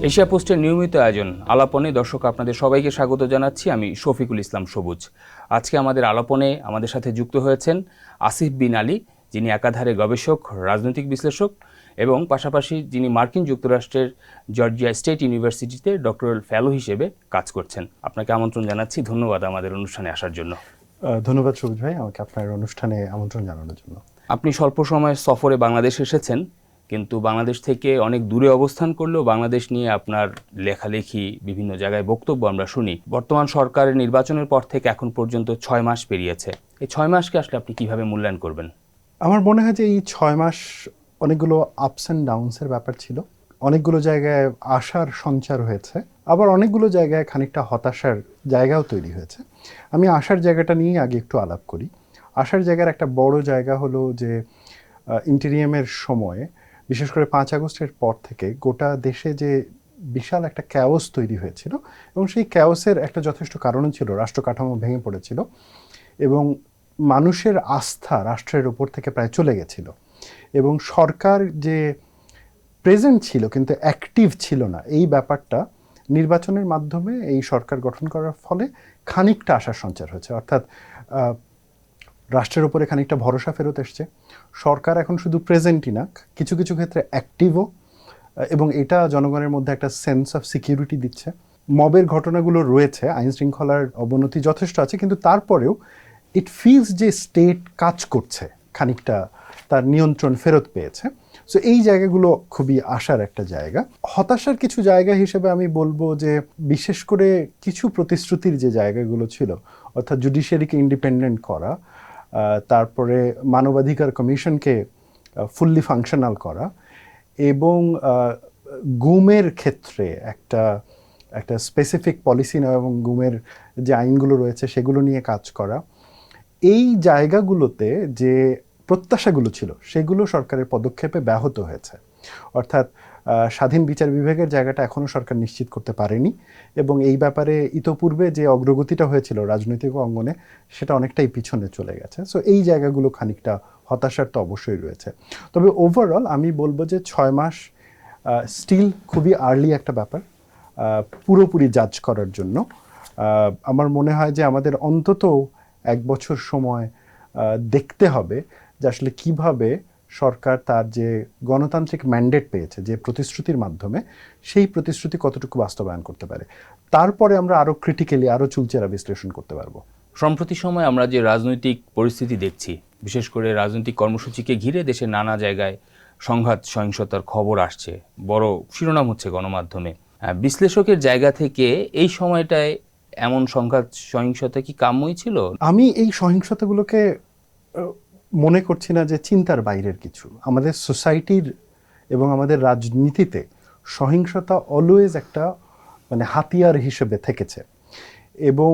Asia পোস্টের নিয়মিত আয়োজন আলাপনে দর্শক আপনাদের সবাইকে স্বাগত জানাচ্ছি। আমি শফিকুল ইসলাম সবুজ। আজকে আমাদের আলাপনে আমাদের সাথে যুক্ত হয়েছেন আসিফ বিন আলী, যিনি একাধারে গবেষক, রাজনৈতিক বিশ্লেষক এবং পাশাপাশি যিনি মার্কিন যুক্তরাষ্ট্রের জর্জিয়া স্টেট ইউনিভার্সিটিতে ডক্টরাল ফেলো হিসেবে কাজ করছেন। আপনাকে আমন্ত্রণ জানাচ্ছি। ধন্যবাদ আমাদের অনুষ্ঠানে আসার জন্য। ধন্যবাদ সবুজ ভাই, আমাকে আপনার অনুষ্ঠানে আমন্ত্রণ জানানোর জন্য। আপনি স্বল্প সময়ের সফরে বাংলাদেশ এসেছেন, কিন্তু বাংলাদেশ থেকে অনেক দূরে অবস্থান করলেও বাংলাদেশ নিয়ে আপনার লেখালেখি, বিভিন্ন জায়গায় বক্তব্য আমরা শুনি। বর্তমান সরকারের নির্বাচনের পর থেকে এখন পর্যন্ত 6 মাস পেরিয়েছে। এই 6 মাসকে আসলে আপনি কিভাবে মূল্যায়ন করবেন? আমার মনে হয় যে এই 6 মাস অনেকগুলো আপস অ্যান্ড ডাউনসের ব্যাপার ছিল। অনেকগুলো জায়গায় আশার সঞ্চার হয়েছে, আবার অনেকগুলো জায়গায় খানিকটা হতাশার জায়গাও তৈরি হয়েছে। আমি আশার জায়গাটা নিয়ে আগে একটু আলাপ করি। আশার জায়গার একটা বড় জায়গা হলো যে ইন্টেরিয়ামের সময়ে, বিশেষ করে 5 আগস্টের পর থেকে গোটা দেশে যে বিশাল একটা ক্যাওস তৈরি হয়েছিল, এবং সেই ক্যাওসের একটা যথেষ্ট কারণও ছিল, রাষ্ট্র কাঠামো ভেঙে পড়েছিল এবং মানুষের আস্থা রাষ্ট্রের ওপর থেকে প্রায় চলে গেছিল, এবং সরকার যে প্রেজেন্ট ছিল কিন্তু অ্যাক্টিভ ছিল না, এই ব্যাপারটা নির্বাচনের মাধ্যমে এই সরকার গঠন করার ফলে খানিকটা আশার সঞ্চার হয়েছে। অর্থাৎ রাষ্ট্রের উপরে খানিকটা ভরসা ফেরত এসছে। সরকার এখন শুধু প্রেজেন্টই না, কিছু কিছু ক্ষেত্রে অ্যাক্টিভও, এবং এটা জনগণের মধ্যে একটা সেন্স অফ সিকিউরিটি দিচ্ছে। মবের ঘটনাগুলো রয়েছে, আইন শৃঙ্খলার অবনতি যথেষ্ট আছে, কিন্তু তারপরেও ইট ফিলস যে স্টেট কাজ করছে, খানিকটা তার নিয়ন্ত্রণ ফেরত পেয়েছে। সো এই জায়গাগুলো খুবই আশার একটা জায়গা। হতাশার কিছু জায়গা হিসেবে আমি বলবো যে বিশেষ করে কিছু প্রতিশ্রুতির যে জায়গাগুলো ছিল, অর্থাৎ জুডিশিয়ারিকে ইন্ডিপেন্ডেন্ট করা, তারপরে মানবাধিকার কমিশনকে ফুললি ফাংশনাল করা, এবং গুমের ক্ষেত্রে একটা স্পেসিফিক পলিসি নেওয়া এবং গুমের যে আইনগুলো রয়েছে সেগুলো নিয়ে কাজ করা, এই জায়গাগুলোতে যে প্রত্যাশাগুলো ছিল সেগুলো সরকারের পদক্ষেপে ব্যাহত হয়েছে। অর্থাৎ স্বাধীন বিচার বিভাগের জায়গাটা এখনও সরকার নিশ্চিত করতে পারেনি, এবং এই ব্যাপারে ইতোপূর্বে যে অগ্রগতিটা হয়েছিল রাজনৈতিক অঙ্গনে সেটা অনেকটাই পিছনে চলে গেছে। সো এই জায়গাগুলো খানিকটা হতাশার তো অবশ্যই রয়েছে। তবে ওভারঅল আমি বলবো যে 6 মাস স্টিল খুবই আর্লি একটা ব্যাপার পুরোপুরি জাজ করার জন্য। আমার মনে হয় যে আমাদের অন্তত 1 বছর সময় দেখতে হবে যে আসলে কিভাবে সরকার তার যে গণতান্ত্রিক ম্যান্ডেট পেয়েছে, যে প্রতিশ্রুতির মাধ্যমে, সেই প্রতিশ্রুতি কতটুকু বাস্তবায়ন করতে পারে। তারপরে আমরা আরও ক্রিটিক্যালি, আরও চুলচেরা বিশ্লেষণ করতে পারবো। সম্প্রতি সময় আমরা যে রাজনৈতিক পরিস্থিতি দেখছি, বিশেষ করে রাজনৈতিক কর্মসূচিকে ঘিরে দেশের নানা জায়গায় সংঘাত সহিংসতার খবর আসছে, বড় শিরোনাম হচ্ছে গণমাধ্যমে। বিশ্লেষকের জায়গা থেকে এই সময়টায় এমন সংঘাত সহিংসতা কি কাম্যই ছিল? আমি এই সহিংসতাগুলোকে মনে করছি না যে চিন্তার বাইরের কিছু। আমাদের সোসাইটির এবং আমাদের রাজনীতিতে সহিংসতা অলওয়েজ একটা হাতিয়ার হিসেবে থেকেছে, এবং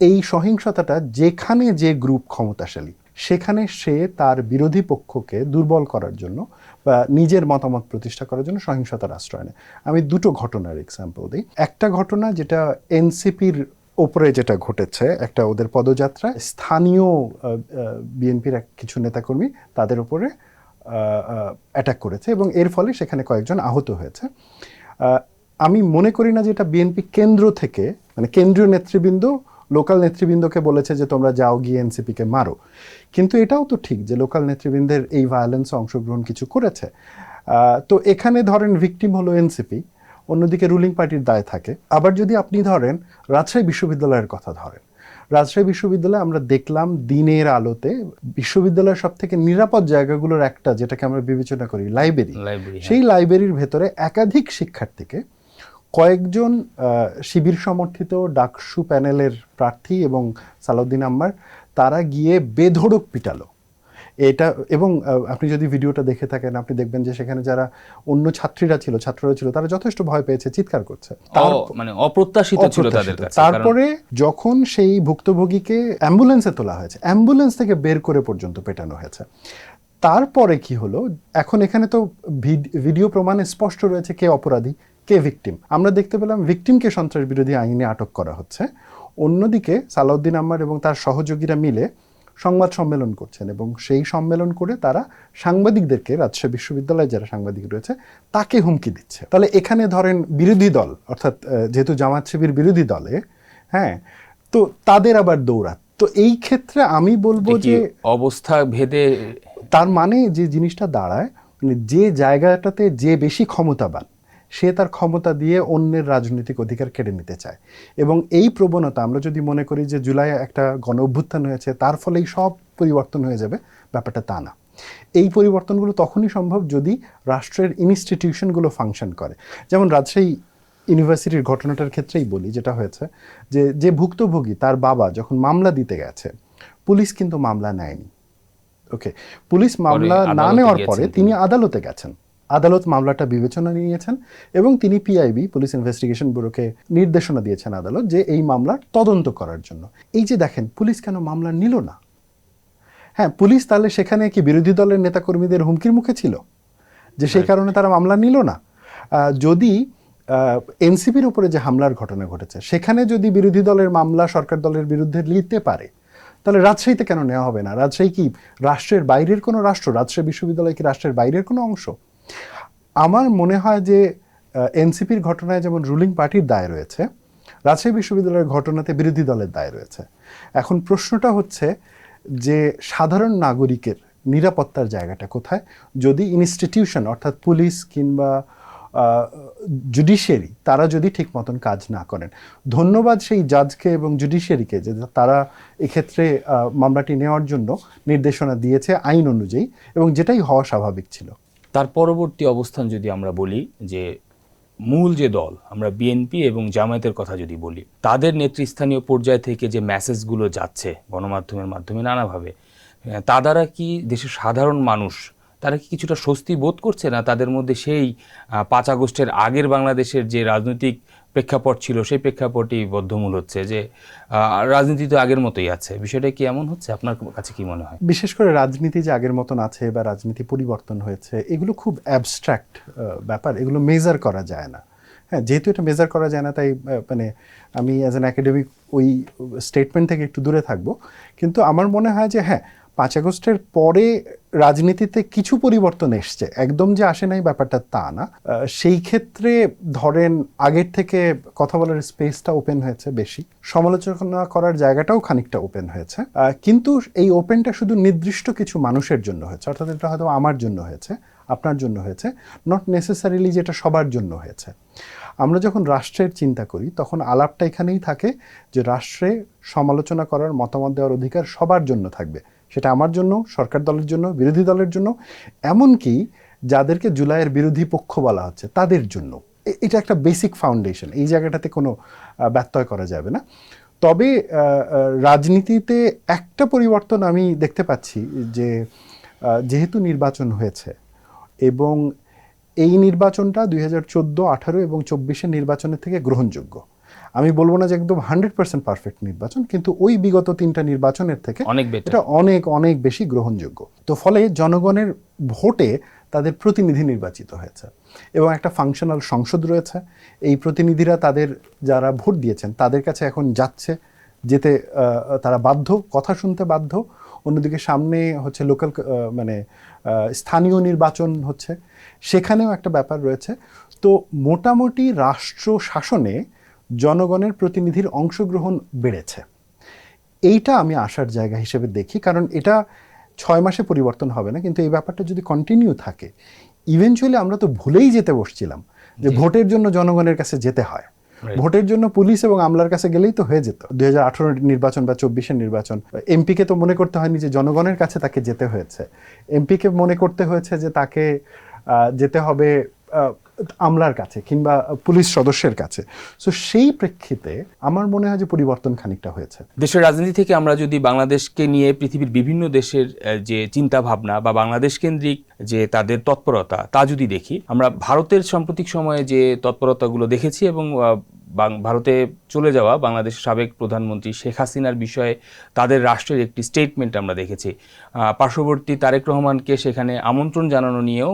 এই সহিংসতাটা যেখানে যে গ্রুপ ক্ষমতাশালী সেখানে সে তার বিরোধী পক্ষকে দুর্বল করার জন্য বা নিজের মতামত প্রতিষ্ঠা করার জন্য সহিংসতার আশ্রয় নেয়। আমি 2টো ঘটনার এক্সাম্পল দিই। একটা ঘটনা যেটা এনসিপির ওপরে যেটা ঘটেছে, একটা ওদের পদযাত্রায় স্থানীয় বিএনপির কিছু নেতাকর্মী তাদের উপরে অ্যাটাক করেছে, এবং এর ফলে সেখানে কয়েকজন আহত হয়েছে। আমি মনে করি না যে এটা বিএনপি কেন্দ্র থেকে, কেন্দ্রীয় নেতৃবৃন্দ লোকাল নেতৃবৃন্দকে বলেছে যে তোমরা যাও গিয়ে এনসিপিকে মারো, কিন্তু এটাও তো ঠিক যে লোকাল নেতৃবৃন্দের এই ভায়োলেন্সে অংশগ্রহণ কিছু করেছে। তো এখানে ধরেন ভিকটিম হলো এনসিপি, অন্যদিকে রুলিং পার্টির দায় থাকে। আবার যদি আপনি ধরেন রাজশাহী বিশ্ববিদ্যালয়ের কথা ধরেন, রাজশাহী বিশ্ববিদ্যালয়ে আমরা দেখলাম দিনের আলোতে বিশ্ববিদ্যালয়ের সব থেকে নিরাপদ জায়গাগুলোর একটা, যেটাকে আমরা বিবেচনা করি লাইব্রেরি, সেই লাইব্রেরির ভেতরে একাধিক শিক্ষার্থীকে কয়েকজন শিবির সমর্থিত ডাকসু প্যানেলের প্রার্থী এবং সালাউদ্দিন আম্মার, তারা গিয়ে বেধড়ক পিটালো এটা। এবং আপনি যদি ভিডিওটা দেখে থাকেন আপনি দেখবেন যে সেখানে যারা অন্য ছাত্ররা ছিল তারা যথেষ্ট ভয় পেয়েছে, চিৎকার করছে, অপ্রত্যাশিত ছিল তাদের কাছে। তারপরে যখন সেই ভুক্তভোগীকে অ্যাম্বুলেন্সে তোলা হয়েছে, অ্যাম্বুলেন্স থেকে বের করে পর্যন্ত পেটানো হয়েছে। তারপরে কি হলো, এখন এখানে তো ভিডিও প্রমাণে স্পষ্ট রয়েছে কে অপরাধী কে ভিকটিম। আমরা দেখতে পেলাম ভিকটিমকে সন্ত্রাস বিরোধী আইনে আটক করা হচ্ছে, অন্যদিকে সালাউদ্দিন আম্মার এবং তার সহযোগীরা মিলে সংবাদ সম্মেলন করছেন এবং সেই সম্মেলন করে তারা সাংবাদিকদেরকে, রাজশাহী বিশ্ববিদ্যালয়ে যারা সাংবাদিক রয়েছে তাকে হুমকি দিচ্ছে। তাহলে এখানে ধরেন বিরোধী দল, অর্থাৎ যেহেতু জামাত শিবির বিরোধী দলে, হ্যাঁ, তো তাদের আবার দৌড়াত। তো এই ক্ষেত্রে আমি বলবো যে অবস্থা ভেদে, তার মানে যে জিনিসটা দাঁড়ায়, মানে যে জায়গাটাতে যে বেশি ক্ষমতাবান সে তার ক্ষমতা দিয়ে অন্যের রাজনৈতিক অধিকার কেড়ে নিতে চায়। এবং এই প্রবণতা, আমরা যদি মনে করি যে জুলাই একটা গণ অভ্যুত্থান হয়েছে তার ফলেই সব পরিবর্তন হয়ে যাবে, ব্যাপারটা তা না। এই পরিবর্তনগুলো তখনই সম্ভব যদি রাষ্ট্রের ইনস্টিটিউশনগুলো ফাংশন করে। যেমন রাজশাহী ইউনিভার্সিটির ঘটনাটার ক্ষেত্রেই বলি, যেটা হয়েছে যে ভুক্তভোগী তার বাবা যখন মামলা দিতে গেছে, পুলিশ কিন্তু মামলা নেয়নি। ওকে, পুলিশ মামলা না নেওয়ার পরে তিনি আদালতে গেছেন, আদালত মামলাটা বিবেচনা নিয়েছেন এবং তিনি পিআইবি, পুলিশ ইনভেস্টিগেশন ব্যুরোকে নির্দেশনা দিয়েছেন আদালত যে এই মামলার তদন্ত করার জন্য। এই যে দেখেন, পুলিশ কেন মামলা নিল না? হ্যাঁ, পুলিশ তাহলে সেখানে কি বিরোধী দলের নেতাকর্মীদের হুমকির মুখে ছিল যে সেই কারণে তারা মামলা নিল না? যদি এনসিপির উপরে যে হামলার ঘটনা ঘটেছে সেখানে যদি বিরোধী দলের মামলা সরকার দলের বিরুদ্ধে নিতে পারে, তাহলে রাজশাহীতে কেন নেওয়া হবে না? রাজশাহী কি রাষ্ট্রের বাইরের কোনো রাষ্ট্র? রাজশাহী বিশ্ববিদ্যালয় কি রাষ্ট্রের বাইরের কোনো অংশ? আমার মনে হয় যে এনসিপির ঘটনায় যেমন রুলিং পার্টির দায় রয়েছে, রাজশাহী বিশ্ববিদ্যালয়ের ঘটনাতে বিরোধী দলের দায় রয়েছে। এখন প্রশ্নটা হচ্ছে যে সাধারণ নাগরিকের নিরাপত্তার জায়গাটা কোথায় যদি ইনস্টিটিউশন, অর্থাৎ পুলিশ কিংবা জুডিশিয়ারি, তারা যদি ঠিক মতন কাজ না করেন। ধন্যবাদ সেই জাজকে এবং জুডিশিয়ারিকে যে তারা এক্ষেত্রে মামলাটি নেওয়ার জন্য নির্দেশনা দিয়েছে আইন অনুযায়ী, এবং যেটাই হওয়া স্বাভাবিক ছিল। তার পরবর্তী অবস্থান যদি আমরা বলি, যে মূল যে দল, আমরা বিএনপি এবং জামায়াতের কথা যদি বলি, তাদের নেতৃস্থানীয় পর্যায় থেকে যে মেসেজগুলো যাচ্ছে গণমাধ্যমের মাধ্যমে নানাভাবে, তা দ্বারা কি দেশের সাধারণ মানুষ তারা কি কিছুটা স্বস্তি বোধ করছে না? তাদের মধ্যে সেই 5 আগস্টের আগের বাংলাদেশের যে রাজনৈতিক প্রেক্ষাপট ছিল সেই প্রেক্ষাপটই বদ্ধমূল হচ্ছে, যে রাজনীতি তো আগের মতোই আছে। বিষয়টা কি এমন হচ্ছে? আপনার কাছে কি মনে হয়? বিশেষ করে রাজনীতি যে আগের মতন আছে বা রাজনীতি পরিবর্তন হয়েছে, এগুলো খুব অ্যাবস্ট্রাক্ট ব্যাপার, এগুলো মেজার করা যায় না। হ্যাঁ, যেহেতু এটা মেজার করা যায় না, তাই মানে আমি অ্যাজ অ্যান একাডেমিক ওই স্টেটমেন্ট থেকে একটু দূরে থাকবো। কিন্তু আমার মনে হয় যে হ্যাঁ, 5 আগস্টের পরে রাজনীতিতে কিছু পরিবর্তন এসছে, একদম যে আসে নাই ব্যাপারটা তা না। সেই ক্ষেত্রে ধরেন আগের থেকে কথা বলার স্পেসটা ওপেন হয়েছে, বেশি সমালোচনা করার জায়গাটাও খানিকটা ওপেন হয়েছে। কিন্তু এই ওপেনটা শুধু নির্দিষ্ট কিছু মানুষের জন্য হয়েছে, অর্থাৎ এটা হয়তো আমার জন্য হয়েছে, আপনার জন্য হয়েছে, নট নেসেসারিলি যেটা সবার জন্য হয়েছে। আমরা যখন রাষ্ট্রের চিন্তা করি তখন আলাপটা এখানেই থাকে যে রাষ্ট্রে সমালোচনা করার, মতামত দেওয়ার অধিকার সবার জন্য থাকবে। সেটা আমার জন্য, সরকার দলের জন্য, বিরোধী দলের জন্য, এমনকি যাদেরকে জুলাইয়ের বিরোধী পক্ষ বলা হচ্ছে তাদের জন্য। এটা একটা বেসিক ফাউন্ডেশন, এই জায়গাটাতে কোনো ব্যত্যয় করা যাবে না। তবে রাজনীতিতে একটা পরিবর্তন আমি দেখতে পাচ্ছি যে যেহেতু নির্বাচন হয়েছে এবং এই নির্বাচনটা 2014, 18 এবং 24-এর নির্বাচনের থেকে গ্রহণযোগ্য। আমি বলবো না যে একদম 100% পারফেক্ট নির্বাচন, কিন্তু ওই বিগত 3টা নির্বাচনের থেকে এটা অনেক অনেক বেশি গ্রহণযোগ্য। তো ফলে জনগণের ভোটে তাদের প্রতিনিধি নির্বাচিত হয়েছে এবং একটা ফাংশনাল সংসদ রয়েছে। এই প্রতিনিধিরা তাদের যারা ভোট দিয়েছেন তাদের কাছে এখন যাচ্ছে, যেতে তারা বাধ্য, কথা শুনতে বাধ্য। অন্যদিকে সামনে হচ্ছে লোকাল, মানে স্থানীয় নির্বাচন হচ্ছে, সেখানেও একটা ব্যাপার রয়েছে। তো মোটামুটি রাষ্ট্র শাসনে জনগণের প্রতিনিধির অংশগ্রহণ বেড়েছে, এইটা আমি আশার জায়গা হিসেবে দেখি। কারণ এটা 6 মাসে পরিবর্তন হবে না, কিন্তু এই ব্যাপারটা যদি কন্টিনিউ থাকে, ইভেনচুয়ালি আমরা তো ভুলেই যেতে বসছিলাম যে ভোটের জন্য জনগণের কাছে যেতে হয়। ভোটের জন্য পুলিশ এবং আমলার কাছে গেলেই তো হয়ে যেত। 2018 নির্বাচন বা 24-এর নির্বাচন, এমপিকে তো মনে করতে হয়নি যে জনগণের কাছে তাকে যেতে হয়েছে, এমপিকে মনে করতে হয়েছে যে তাকে যেতে হবে আমলার কাছে কিংবা পুলিশ সদস্যের কাছে। সো সেই প্রেক্ষিতে আমার মনে হয় যে পরিবর্তন খানিকটা হয়েছে। দেশের রাজনীতি থেকে আমরা যদি বাংলাদেশকে নিয়ে পৃথিবীর বিভিন্ন দেশের যে চিন্তা ভাবনা বা বাংলাদেশ কেন্দ্রিক যে তাদের তৎপরতা তা যদি দেখি, আমরা ভারতের সাম্প্রতিক সময়ে যে তৎপরতাগুলো দেখেছি এবং ভারতে চলে যাওয়া বাংলাদেশের সাবেক প্রধানমন্ত্রী শেখ হাসিনার বিষয়ে তাদের রাষ্ট্রের একটি স্টেটমেন্ট আমরা দেখেছি। পার্শ্ববর্তী তারেক রহমানকে সেখানে আমন্ত্রণ জানানো নিয়েও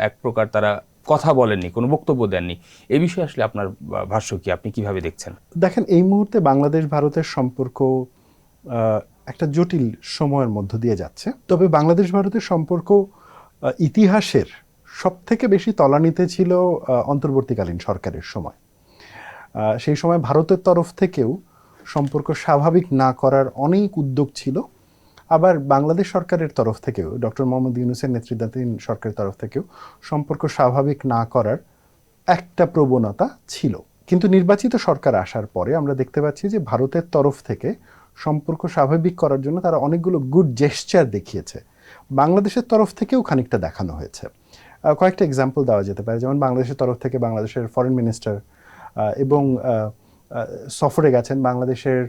এক প্রকার তারা কথা বলেননি, কোনো বক্তব্য দেননি। এই বিষয়ে আসলে আপনার ভাষ্য কি? আপনি কিভাবে দেখছেন? দেখেন, এই মুহূর্তে বাংলাদেশ ভারতের সম্পর্ক একটা জটিল সময়ের মধ্য দিয়ে যাচ্ছে। তবে বাংলাদেশ ভারতের সম্পর্ক ইতিহাসের সবথেকে বেশি তলানিতে ছিল অন্তর্বর্তীকালীন সরকারের সময়। সেই সময় ভারতের তরফ থেকেও সম্পর্ক স্বাভাবিক না করার অনেক উদ্যোগ ছিল, আবার বাংলাদেশ সরকারের তরফ থেকেও, ডক্টর মোহাম্মদ ইউনূসের নেতৃত্বাধীন সরকারের তরফ থেকেও সম্পর্ক স্বাভাবিক না করার একটা প্রবণতা ছিল। কিন্তু নির্বাচিত সরকার আসার পরে আমরা দেখতে পাচ্ছি যে ভারতের তরফ থেকে সম্পর্ক স্বাভাবিক করার জন্য তারা অনেকগুলো গুড জেস্চার দেখিয়েছে। বাংলাদেশের তরফ থেকেও খানিকটা দেখানো হয়েছে। কয়েকটা এক্সাম্পল দেওয়া যেতে পারে, যেমন বাংলাদেশের তরফ থেকে বাংলাদেশের ফরেন মিনিস্টার এবং সফরে গেছেন, বাংলাদেশের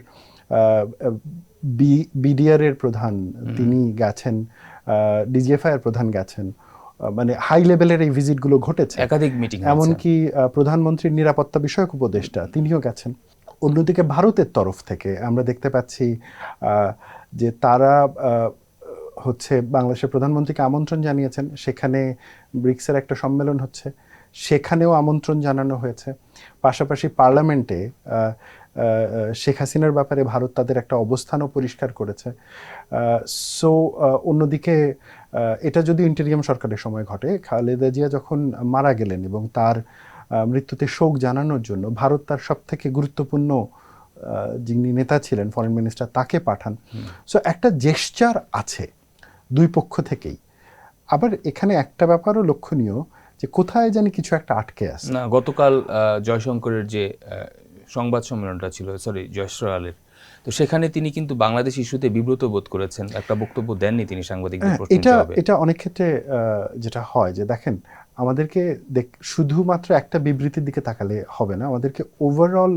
বিডিআর এর প্রধান তিনি গেছেন, ডিজিএফআই এর প্রধান গেছেন, মানে হাই লেভেলের এই ভিজিটগুলো ঘটেছে, একাধিক মিটিং, এমনকি প্রধানমন্ত্রীর নিরাপত্তা বিষয়ক উপদেষ্টা তিনিও গেছেন। অন্যদিকে ভারতের তরফ থেকে আমরা দেখতে পাচ্ছি যে তারা হচ্ছে বাংলাদেশের প্রধানমন্ত্রীকে আমন্ত্রণ জানিয়েছেন, সেখানে ব্রিক্সের একটা সম্মেলন হচ্ছে, সেখানেও আমন্ত্রণ জানানো হয়েছে। পাশাপাশি পার্লামেন্টে শেখ হাসিনার ব্যাপারে ভারত তাদের একটা অবস্থানও পরিষ্কার করেছে। সো অন্যদিকে এটা যদি ইন্টেরিয়াম সরকারের সময় ঘটে, খালেদা জিয়া যখন মারা গেলেন এবং তার মৃত্যুতে শোক জানানোর জন্য ভারত তার সবথেকে গুরুত্বপূর্ণ যিনি নেতা ছিলেন ফরেন মিনিস্টার তাকে পাঠান। সো একটা জেস্চার আছে দুই পক্ষ থেকেই। আবার এখানে একটা ব্যাপারও লক্ষণীয় যে কোথায় জানি কিছু একটা আটকে আছে। না, গতকাল জয়শঙ্করের যে সংবাদ সম্মেলনটা ছিল, জয়সওয়ালের, তো সেখানে তিনি কিন্তু বাংলাদেশ ইস্যুতে বিব্রত বোধ করেছেন, একটা বক্তব্য দেননি তিনি সাংবাদিকদের প্রশ্নের জবাবে। এটা অনেক ক্ষেত্রে যেটা হয় যে দেখেন, আমাদেরকে শুধুমাত্র একটা বিবৃতির দিকে তাকালে হবে না, আমাদেরকে ওভারঅল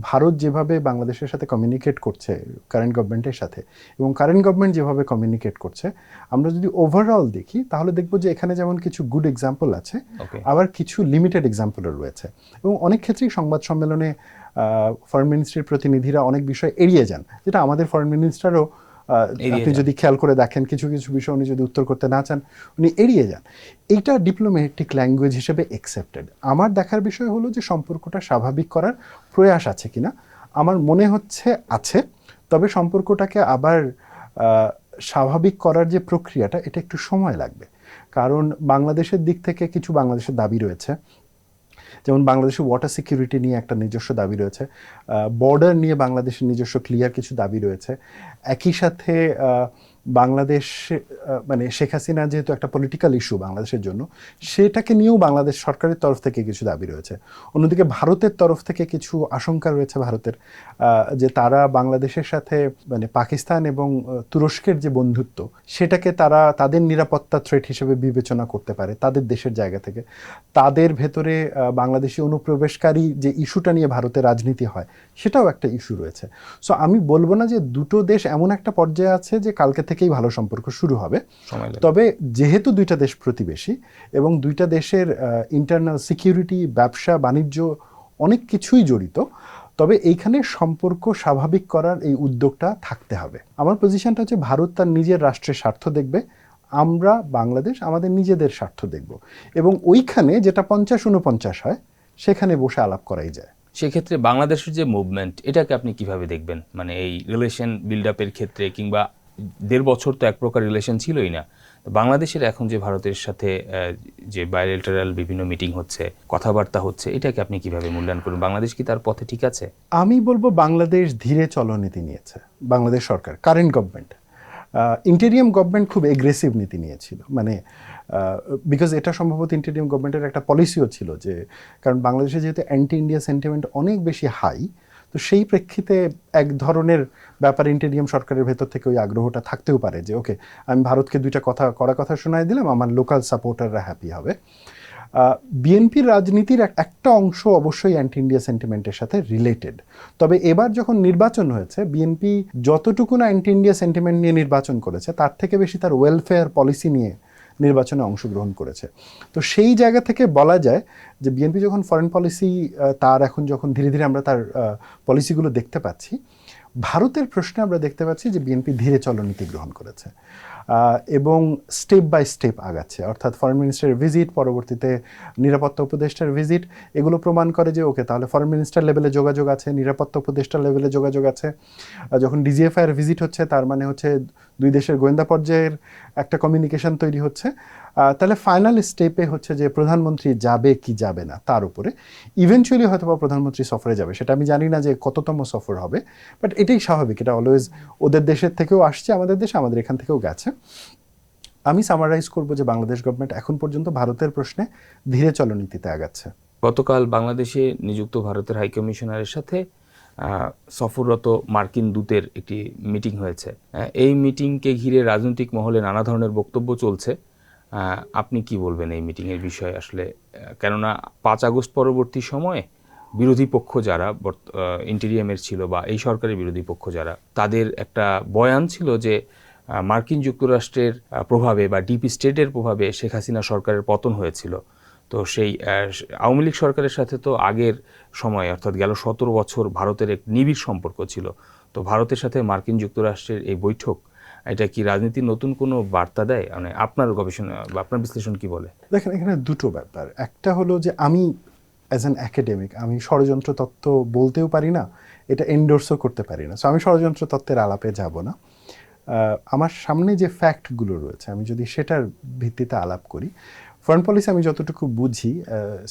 ভারত যেভাবে বাংলাদেশের সাথে কমিউনিকেট করছে কারেন্ট গভর্নমেন্টের সাথে, এবং কারেন্ট গভর্নমেন্ট যেভাবে কমিউনিকেট করছে, আমরা যদি ওভারঅল দেখি তাহলে দেখব যে এখানে যেমন কিছু গুড এক্সাম্পল আছে, আবার কিছু লিমিটেড এক্সাম্পলও রয়েছে। এবং অনেক ক্ষেত্রেই সংবাদ সম্মেলনে ফরেন মিনিস্ট্রির প্রতিনিধিরা অনেক বিষয় এড়িয়ে যান, যেটা আমাদের ফরেন মিনিস্টারও আপনি যদি খেয়াল করে দেখেন, কিছু কিছু বিষয় উনি যদি উত্তর করতে না চান উনি এড়িয়ে যান। এইটা ডিপ্লোম্যাটিক ল্যাঙ্গুয়েজ হিসেবে অ্যাকসেপ্টেড। আমার দেখার বিষয় হলো যে সম্পর্কটা স্বাভাবিক করার প্রয়াস আছে কিনা। আমার মনে হচ্ছে আছে, তবে সম্পর্কটাকে আবার স্বাভাবিক করার যে প্রক্রিয়াটা, এটা একটু সময় লাগবে। কারণ বাংলাদেশের দিক থেকে কিছু বাংলাদেশের দাবি রয়েছে, যেমন বাংলাদেশের ওয়াটার সিকিউরিটি নিয়ে একটা নিজস্ব দাবি রয়েছে, বর্ডার নিয়ে বাংলাদেশের নিজস্ব ক্লিয়ার কিছু দাবি রয়েছে। একই সাথে বাংলাদেশ মানে শেখ হাসিনা যেহেতু একটা পলিটিক্যাল ইস্যু বাংলাদেশের জন্য, সেটাকে নিয়েও বাংলাদেশ সরকারের তরফ থেকে কিছু দাবি রয়েছে। অন্যদিকে ভারতের তরফ থেকে কিছু আশঙ্কা রয়েছে ভারতের, যে তারা বাংলাদেশের সাথে মানে পাকিস্তান এবং তুরস্কের যে বন্ধুত্ব, সেটাকে তারা তাদের নিরাপত্তা থ্রেট হিসেবে বিবেচনা করতে পারে তাদের দেশের জায়গা থেকে। তাদের ভেতরে বাংলাদেশি অনুপ্রবেশকারী যে ইস্যুটা নিয়ে ভারতের রাজনীতি হয়, সেটাও একটা ইস্যু রয়েছে। সো আমি বলবো না যে দুটো দেশ এমন একটা পর্যায়ে আছে যে কালকে থেকেই ভালো সম্পর্ক শুরু হবে, তবে যেহেতু দুইটা দেশ প্রতিবেশী এবং দুইটা দেশের ইন্টারনাল সিকিউরিটি, ব্যবসা বাণিজ্য অনেক কিছুই জড়িত, তবে এইখানে সম্পর্ক স্বাভাবিক করার এই উদ্যোগটা থাকতে হবে। আমার পজিশনটা হচ্ছে ভারত তার নিজের রাষ্ট্রের স্বার্থ দেখবে, আমরা বাংলাদেশ আমাদের নিজেদের স্বার্থ দেখব, এবং ওইখানে যেটা 50-49 হয় সেখানে বসে আলাপ করাই যায়। সেক্ষেত্রে বাংলাদেশের যে মুভমেন্ট, এটাকে আপনি কিভাবে দেখবেন? মানে এই রিলেশন বিল্ড আপের ক্ষেত্রে, কিংবা 1.5 বছর তো এক প্রকার রিলেশন ছিলই না, বাংলাদেশের এখন যে ভারতের সাথে যে বাইলেটারাল বিভিন্ন মিটিং হচ্ছে, কথাবার্তা হচ্ছে, এটাকে আপনি কিভাবে মূল্যায়ন করুন? বাংলাদেশ কি তার পথে ঠিক আছে? আমি বলবো বাংলাদেশ ধীরে চলনীতি নিয়েছে। বাংলাদেশ সরকার, কারেন্ট গভর্নমেন্ট, ইন্টেরিয়াম গভর্নমেন্ট খুব এগ্রেসিভ নীতি নিয়েছিল, মানে বিকজ এটা সম্ভবত ইন্টেরিয়াম গভর্নমেন্টের একটা পলিসিও ছিল, যে কারণ বাংলাদেশে যেহেতু অ্যান্টি ইন্ডিয়া সেন্টিমেন্ট অনেক বেশি হাই, তো সেই প্রেক্ষিতে এক ধরনের ব্যাপার ইন্টেরিয়াম সরকারের ভেতর থেকে ওই আগ্রহটা থাকতেও পারে যে ওকে, আমি ভারতকে দুইটা কড়া কথা শোনায় দিলাম, আমার লোকাল সাপোর্টাররা হ্যাপি হবে। বিএনপির রাজনীতির একটা অংশ অবশ্যই অ্যান্টি ইন্ডিয়া সেন্টিমেন্টের সাথে রিলেটেড, তবে এবার যখন নির্বাচন হয়েছে, বিএনপি যতটুকু না অ্যান্টি ইন্ডিয়া সেন্টিমেন্ট নিয়ে নির্বাচন করেছে, তার থেকে বেশি তার ওয়েলফেয়ার পলিসি নিয়ে নির্বাচনে অংশগ্রহণ করেছে। তো সেই জায়গা থেকে বলা যায় যে বিএনপি যখন ফরেন পলিসি তার এখন যখন ধীরে ধীরে আমরা তার পলিসিগুলো দেখতে পাচ্ছি, ভারতের প্রশ্নে আমরা দেখতে পাচ্ছি যে বিএনপি ধীরে চলনীতি গ্রহণ করেছে। এবং স্টেপ বাই স্টেপ আগাচ্ছে, অর্থাৎ ফরেন মিনিস্টারের ভিজিট, পরবর্তীতে নিরাপত্তা উপদেষ্টার ভিজিট, এগুলো প্রমাণ করে যে ওকে তাহলে ফরেন মিনিস্টার লেভেলে যোগাযোগ আছে, নিরাপত্তা উপদেষ্টার লেভেলে যোগাযোগ আছে। যখন ডিজিএফআই এর ভিজিট হচ্ছে তার মানে হচ্ছে দুই দেশের গোয়েন্দা পর্যায়ের একটা কমিউনিকেশন তৈরি হচ্ছে। তাহলে ফাইনাল স্টেপে হচ্ছে যে প্রধানমন্ত্রী যাবে কি যাবে না তার উপরে, ইভেনচুয়ালি হয়তো বা প্রধানমন্ত্রী সফরে যাবে, সেটা আমি জানি না যে কততম সফর হবে, বাট এটাই স্বাভাবিক, এটা অলওয়েজ ওদের দেশের থেকেও আসছে আমাদের দেশে, আমাদের এখান থেকেও গেছে। আমি সামারাইজ করবো যে বাংলাদেশ গভর্নমেন্ট এখন পর্যন্ত ভারতের প্রশ্নে ধীরে চলনীতিতে আগাচ্ছে। গতকাল বাংলাদেশে নিযুক্ত ভারতের হাইকমিশনারের সাথে সফররত মার্কিন দূতের একটি মিটিং হয়েছে। এই মিটিংকে ঘিরে রাজনৈতিক মহলে নানা ধরনের বক্তব্য চলছে। আপনি কি বলবেন এই মিটিংয়ের বিষয়ে? আসলে কেননা 5 আগস্ট পরবর্তী সময়ে বিরোধী পক্ষ যারা ইন্টেরিয়ামের ছিল বা এই সরকারের বিরোধী পক্ষ যারা, তাদের একটা বয়ান ছিল যে মার্কিন যুক্তরাষ্ট্রের প্রভাবে বা ডিপ স্টেটের প্রভাবে শেখ হাসিনা সরকারের পতন হয়েছিল। তো সেই আওয়ামী লীগ সরকারের সাথে তো আগের সময় অর্থাৎ গেল 17 বছর ভারতের এক নিবিড় সম্পর্ক ছিল। তো ভারতের সাথে মার্কিন যুক্তরাষ্ট্রের এই বৈঠক, এটা কি রাজনীতির নতুন কোনো বার্তা দেয়? মানে আপনার গবেষণা বা আপনার বিশ্লেষণ কি বলে? দেখেন, এখানে দুটো ব্যাপার। একটা হলো যে আমি অ্যাজ অ্যান একাডেমিক আমি ষড়যন্ত্র তত্ত্ব বলতেও পারি না, এটা এন্ডোর্সও করতে পারি না, সো আমি ষড়যন্ত্র তত্ত্বের আলাপে যাব না। আমার সামনে যে ফ্যাক্টগুলো রয়েছে আমি যদি সেটার ভিত্তিতে আলাপ করি, ফরেন পলিসি আমি যতটুকু বুঝি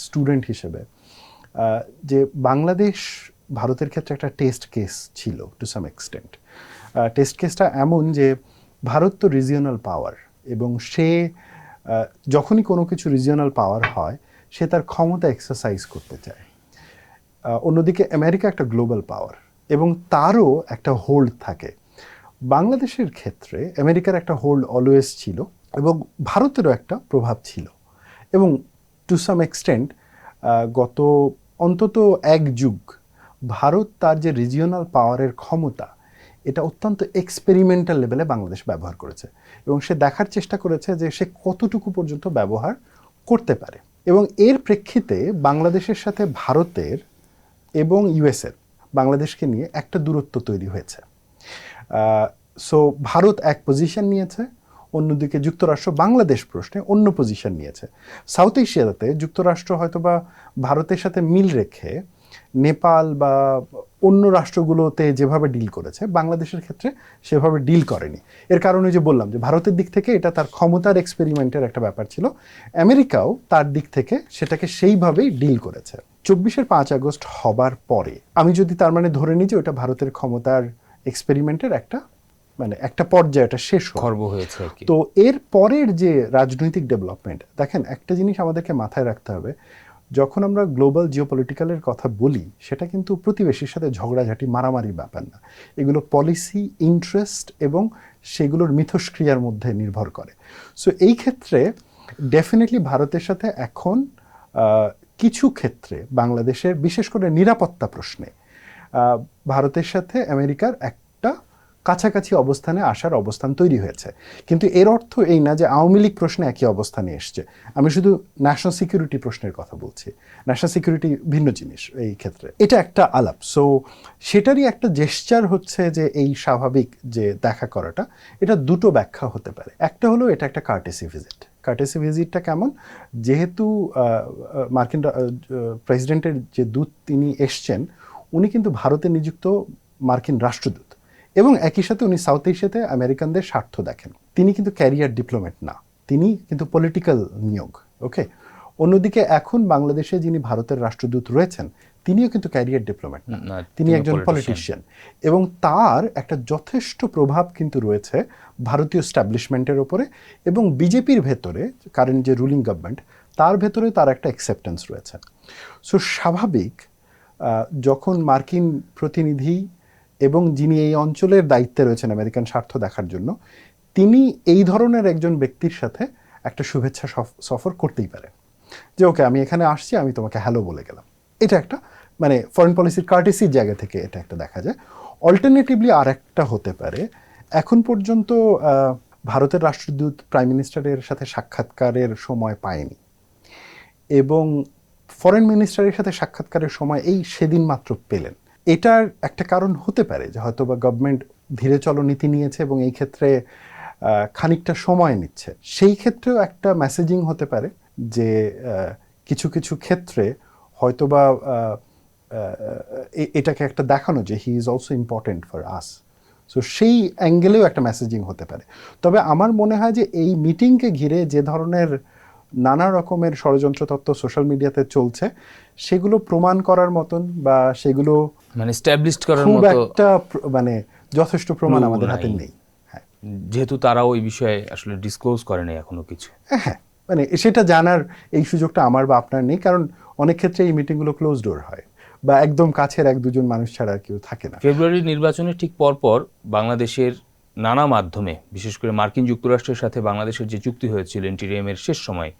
স্টুডেন্ট হিসেবে, যে বাংলাদেশ ভারতের ক্ষেত্রে একটা টেস্ট কেস ছিল টু সাম এক্সটেন্ট। টেস্ট কেসটা এমন যে ভারত তো রিজিওনাল পাওয়ার, এবং সে যখনই কোনো কিছু রিজিওনাল পাওয়ার হয় সে তার ক্ষমতা এক্সারসাইজ করতে চায়। অন্যদিকে আমেরিকা একটা গ্লোবাল পাওয়ার এবং তারও একটা হোল্ড থাকে। বাংলাদেশের ক্ষেত্রে আমেরিকার একটা হোল্ড অলওয়েজ ছিল এবং ভারতেরও একটা প্রভাব ছিল, এবং টু সাম এক্সটেন্ট গত অন্তত এক যুগ ভারত তার যে রিজিওনাল পাওয়ারের ক্ষমতা, এটা অত্যন্ত এক্সপেরিমেন্টাল লেভেলে বাংলাদেশ ব্যবহার করেছে, এবং সে দেখার চেষ্টা করেছে যে সে কতটুকু পর্যন্ত ব্যবহার করতে পারে। এবং এর প্রেক্ষিতে বাংলাদেশের সাথে ভারতের এবং ইউএসের বাংলাদেশকে নিয়ে একটা দূরত্ব তৈরি হয়েছে। সো ভারত এক পজিশন নিয়েছে, অন্যদিকে যুক্তরাষ্ট্র বাংলাদেশ প্রশ্নে অন্য পজিশন নিয়েছে। সাউথ এশিয়াতে যুক্তরাষ্ট্র হয়তোবা ভারতের সাথে মিল রেখে নেপাল বা অন্য রাষ্ট্রগুলোতে যেভাবে ডিল করেছে, বাংলাদেশের ক্ষেত্রে সেভাবে ডিল করেনি। এর কারণে যে বললাম যে ভারতের দিক থেকে এটা তার ক্ষমতার এক্সপেরিমেন্টের একটা ব্যাপার ছিল, আমেরিকাও তার দিক থেকে সেটাকে সেইভাবেই ডিল করেছে। 24-এর 5 আগস্ট হবার পরে আমি যদি তার মানে ধরে নিই যে ওটা ভারতের ক্ষমতার এক্সপেরিমেন্টের একটা পর্যায়ে এটা শেষ খর্ব হয়েছে আর কি। তো এর পরের যে রাজনৈতিক ডেভেলপমেন্ট, দেখেন একটা জিনিস আমাদেরকে মাথায় রাখতে হবে, যখন আমরা গ্লোবাল জিওপলিটিক্যালের কথা বলি সেটা কিন্তু প্রতিবেশীর সাথে ঝগড়াঝাটি মারামারি ব্যাপার না, এগুলো পলিসি ইন্টারেস্ট এবং সেগুলোর মিথস্ক্রিয়ার মধ্যে নির্ভর করে। সো এই ক্ষেত্রে ডেফিনেটলি ভারতের সাথে এখন কিছু ক্ষেত্রে বাংলাদেশের বিশেষ করে নিরাপত্তা প্রশ্নে ভারতের সাথে আমেরিকার একটা কাছাকাছি অবস্থানে আসার অবস্থান তৈরি হয়েছে। কিন্তু এর অর্থ এই না যে আওয়ামী লীগ প্রশ্নে একই অবস্থানে এসছে। আমি শুধু ন্যাশনাল সিকিউরিটি প্রশ্নের কথা বলছি, ন্যাশনাল সিকিউরিটি ভিন্ন জিনিস এই ক্ষেত্রে, এটা একটা আলাপ। সো সেটারই একটা জেস্চার হচ্ছে যে এই স্বাভাবিক যে দেখা করাটা, এটা দুটো ব্যাখ্যা হতে পারে। একটা হলো এটা একটা কার্টেসি ভিজিট। কার্টেসি ভিজিটটা কেমন, যেহেতু মার্কিন প্রেসিডেন্টের যে দূত তিনি এসছেন, উনি কিন্তু ভারতে নিযুক্ত মার্কিন রাষ্ট্রদূত, এবং একই সাথে উনি সাউথ এশিয়াতে আমেরিকানদের স্বার্থ দেখেন। তিনি কিন্তু ক্যারিয়ার ডিপ্লোম্যাট না, তিনি কিন্তু পলিটিক্যাল নিয়োগ। ওকে, অন্যদিকে এখন বাংলাদেশে যিনি ভারতের রাষ্ট্রদূত রয়েছেন তিনিও কিন্তু ক্যারিয়ার ডিপ্লোম্যাট না, তিনি একজন পলিটিশিয়ান, এবং তার একটা যথেষ্ট প্রভাব কিন্তু রয়েছে ভারতীয় স্ট্যাবলিশমেন্টের ওপরে, এবং বিজেপির ভেতরে কারেন্ট যে রুলিং গভর্নমেন্ট তার ভেতরে তার একটা অ্যাকসেপ্টেন্স রয়েছে। সো স্বাভাবিক যখন মার্কিন প্রতিনিধি এবং যিনি এই অঞ্চলের দায়িত্বে রয়েছেন আমেরিকান স্বার্থ দেখার জন্য, তিনি এই ধরনের একজন ব্যক্তির সাথে একটা শুভেচ্ছা সফর করতেই পারে, যে ওকে আমি এখানে আসছি, আমি তোমাকে হ্যালো বলে গেলাম। এটা একটা ফরেন পলিসির কার্টেসির জায়গা থেকে এটা একটা দেখা যায়। অল্টারনেটিভলি আর একটা হতে পারে, এখন পর্যন্ত ভারতের রাষ্ট্রদূত প্রাইম মিনিস্টারের সাথে সাক্ষাৎকারের সময় পায়নি, এবং ফরেন মিনিস্টারের সাথে সাক্ষাৎকারের সময় এই সেদিন মাত্র পেলেন। এটার একটা কারণ হতে পারে যে হয়তো বা গভর্নমেন্ট ধীরে চলো নীতি নিয়েছে এবং এই ক্ষেত্রে খানিকটা সময় নিচ্ছে। সেই ক্ষেত্রেও একটা মেসেজিং হতে পারে যে কিছু কিছু ক্ষেত্রে হয়তোবা এটাকে একটা দেখানো যে he is also important for us. So সেই অ্যাঙ্গেলেও একটা মেসেজিং হতে পারে। তবে আমার মনে হয় যে এই মিটিংকে ঘিরে যে ধরনের নানা রকমের ষড়যন্ত্র তত্ত্ব সোশ্যাল মিডিয়াতে চলছে, সেগুলো প্রমাণ করার মতন বা সেগুলো মানে এস্টাবলিশড করার খুব মতো একটা মানে যথেষ্ট প্রমাণ clue আমাদের হাতে নাই। নেই। হ্যাঁ যেহেতু তারা ওই বিষয়ে আসলে ডিসক্লোজ করেনি এখনো কিছু। হ্যাঁ, মানে সেটা জানার এই সুযোগটা আমার বা আপনার নেই, কারণ অনেক ক্ষেত্রে এই মিটিংগুলো ক্লোজ ডোর হয় বা একদম কাছের এক দুজন মানুষ ছাড়া আর কেউ থাকে না। ফেব্রুয়ারির নির্বাচনের ঠিক পরপর বাংলাদেশের নানা মাধ্যমে, বিশেষ করে মার্কিন যুক্তরাষ্ট্রের সাথে বাংলাদেশের যে চুক্তি হয়েছিল ইন্টিরিয়ামের শেষ সময়,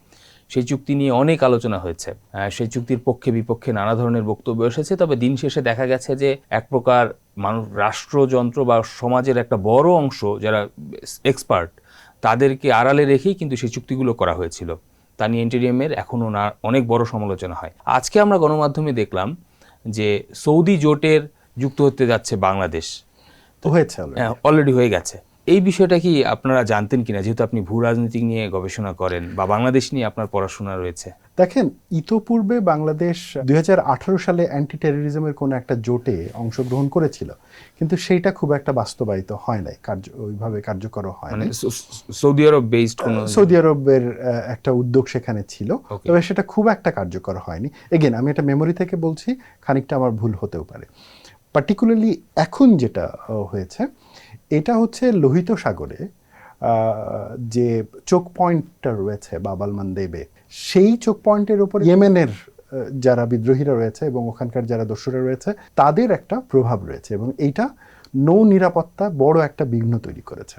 সেই চুক্তি নিয়ে অনেক আলোচনা হয়েছে। সেই চুক্তির পক্ষে বিপক্ষে নানা ধরনের বক্তব্য এসেছে। তবে দিন শেষে দেখা গেছে যে এক প্রকার রাষ্ট্রযন্ত্র বা সমাজের একটা বড় অংশ যারা এক্সপার্ট, তাদেরকে আড়ালে রেখেই কিন্তু সেই চুক্তিগুলো করা হয়েছিল। তা নিয়ে ইন্টিরিয়ামের এখনও অনেক বড় সমালোচনা হয়। আজকে আমরা গণমাধ্যমে দেখলাম যে সৌদি জোটের যুক্ত হতে যাচ্ছে বাংলাদেশ, হয়েছে already। অলরেডি হয়ে গেছে। এই বিষয়টা কি আপনারা জানতেন কিনা, যেহেতু আপনি ভূ রাজনীতি নিয়ে গবেষণা করেন বা বাংলাদেশ নিয়ে আপনার পড়াশোনা রয়েছে? দেখেন, ইতোপূর্বে বাংলাদেশ 2018 সালে অ্যান্টি টেরোরিজমের কোনো একটা জোটে অংশগ্রহণ করেছিল, কিন্তু সেইটা খুব একটা বাস্তবায়িত হয় নাই, ওইভাবে কার্যকর হয় মানে নাই। সৌদি আরব বেসড কোনো সৌদি আরবের একটা উদ্যোগ সেখানে ছিল, Okay. তবে সেটা খুব একটা কার্যকর হয়নি। এগেন, আমি এটা মেমোরি থেকে বলছি, খানিকটা আমার ভুল হতেও পারে। পার্টিকুলারলি এখন যেটা হয়েছে, এটা হচ্ছে লোহিত সাগরে যে চোক পয়েন্টটা রয়েছে বাব আল মানদেবে, সেই চোক পয়েন্টের উপর ইয়েমেনের যারা বিদ্রোহীরা রয়েছে এবং ওখানকার যারা দস্যুরা রয়েছে তাদের একটা প্রভাব রয়েছে, এবং এইটা নৌ নিরাপত্তা বড় একটা বিঘ্ন তৈরি করেছে।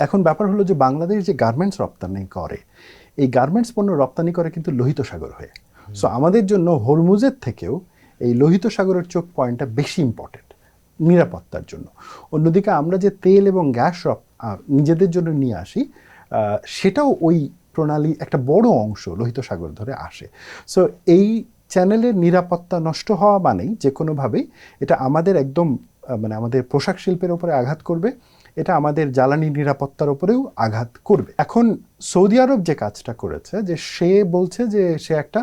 এখন ব্যাপার হলো যে বাংলাদেশ যে গার্মেন্টস রপ্তানি করে, এই গার্মেন্টস পণ্য রপ্তানি করে কিন্তু লোহিত সাগর হয়ে। সো আমাদের জন্য হরমুজের থেকেও এই লোহিত সাগরের চোক পয়েন্টটা বেশি ইম্পর্টেন্ট নিরাপত্তার জন্য। অন্যদিকে আমরা যে তেল এবং গ্যাস নিজেদের জন্য নিয়ে আসি, সেটাও ওই প্রণালী একটা বড় অংশ লোহিত সাগর ধরে আসে। সো এই চ্যানেলের নিরাপত্তা নষ্ট হওয়া মানেই যে কোনোভাবেই এটা আমাদের একদম মানে আমাদের পোশাক শিল্পের উপরে আঘাত করবে, এটা আমাদের জ্বালানি নিরাপত্তার উপরেও আঘাত করবে। এখন সৌদি আরব যে কাজটা করেছে, যে সে বলছে যে সে একটা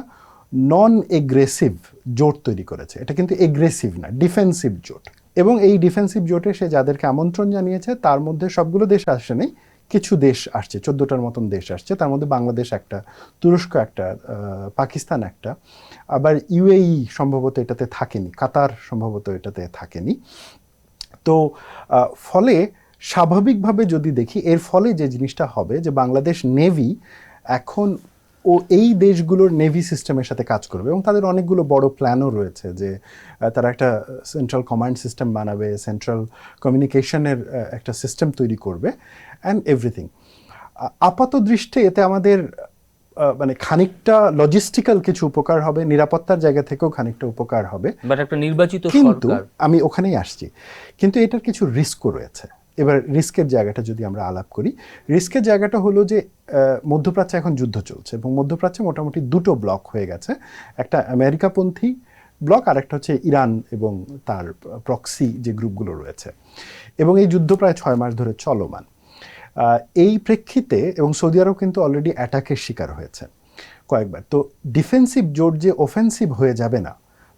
নন এগ্রেসিভ জোট তৈরি করেছে। এটা কিন্তু এগ্রেসিভ না, ডিফেন্সিভ জোট। এবং এই ডিফেন্সিভ জোটে সে যাদেরকে আমন্ত্রণ জানিয়েছে তার মধ্যে সবগুলো দেশ আসেনি, কিছু দেশ আসছে, 14টার মতন দেশ আসছে। তার মধ্যে বাংলাদেশ একটা, তুরস্ক একটা, পাকিস্তান একটা, আবার ইউএই সম্ভবত এটাতে থাকেনি, কাতার সম্ভবত এটাতে থাকেনি। তো ফলে স্বাভাবিকভাবে যদি দেখি, এর ফলে যে জিনিসটা হবে যে বাংলাদেশ নেভি এখন এই দেশগুলোর নেভি সিস্টেমের সাথে কাজ করবে, এবং তাদের অনেকগুলো বড় প্ল্যানও রয়েছে যে তারা একটা সেন্ট্রাল কমান্ড সিস্টেম বানাবে, সেন্ট্রাল কমিউনিকেশনের একটা সিস্টেম তৈরি করবে অ্যান্ড এভরিথিং। আপাত দৃষ্টে এতে আমাদের মানে খানিকটা লজিস্টিক্যাল কিছু উপকার হবে, নিরাপত্তার জায়গা থেকেও খানিকটা উপকার হবে, বাট একটা নির্বাচিত কিন্তু সরকার। আমি ওখানেই আসছি, কিন্তু এটার কিছু রিস্কও রয়েছে। এবার রিস্কের জায়গাটা যদি আমরা আলাপ করি, রিস্কের জায়গাটা হলো যে মধ্যপ্রাচ্যে এখন যুদ্ধ চলছে, এবং মধ্যপ্রাচ্যে মোটামুটি দুটো ব্লক হয়ে গেছে, একটা আমেরিকাপন্থী ব্লক আর একটা হচ্ছে ইরান এবং তার প্রক্সি যে গ্রুপগুলো রয়েছে, এবং এই যুদ্ধ প্রায় 6 মাস ধরে চলমান। এই প্রেক্ষিতে এবং সৌদি আরব কিন্তু অলরেডি অ্যাটাকের শিকার হয়েছে কয়েকবার। তো ডিফেন্সিভ জোট যে অফেন্সিভ হয়ে যাবে না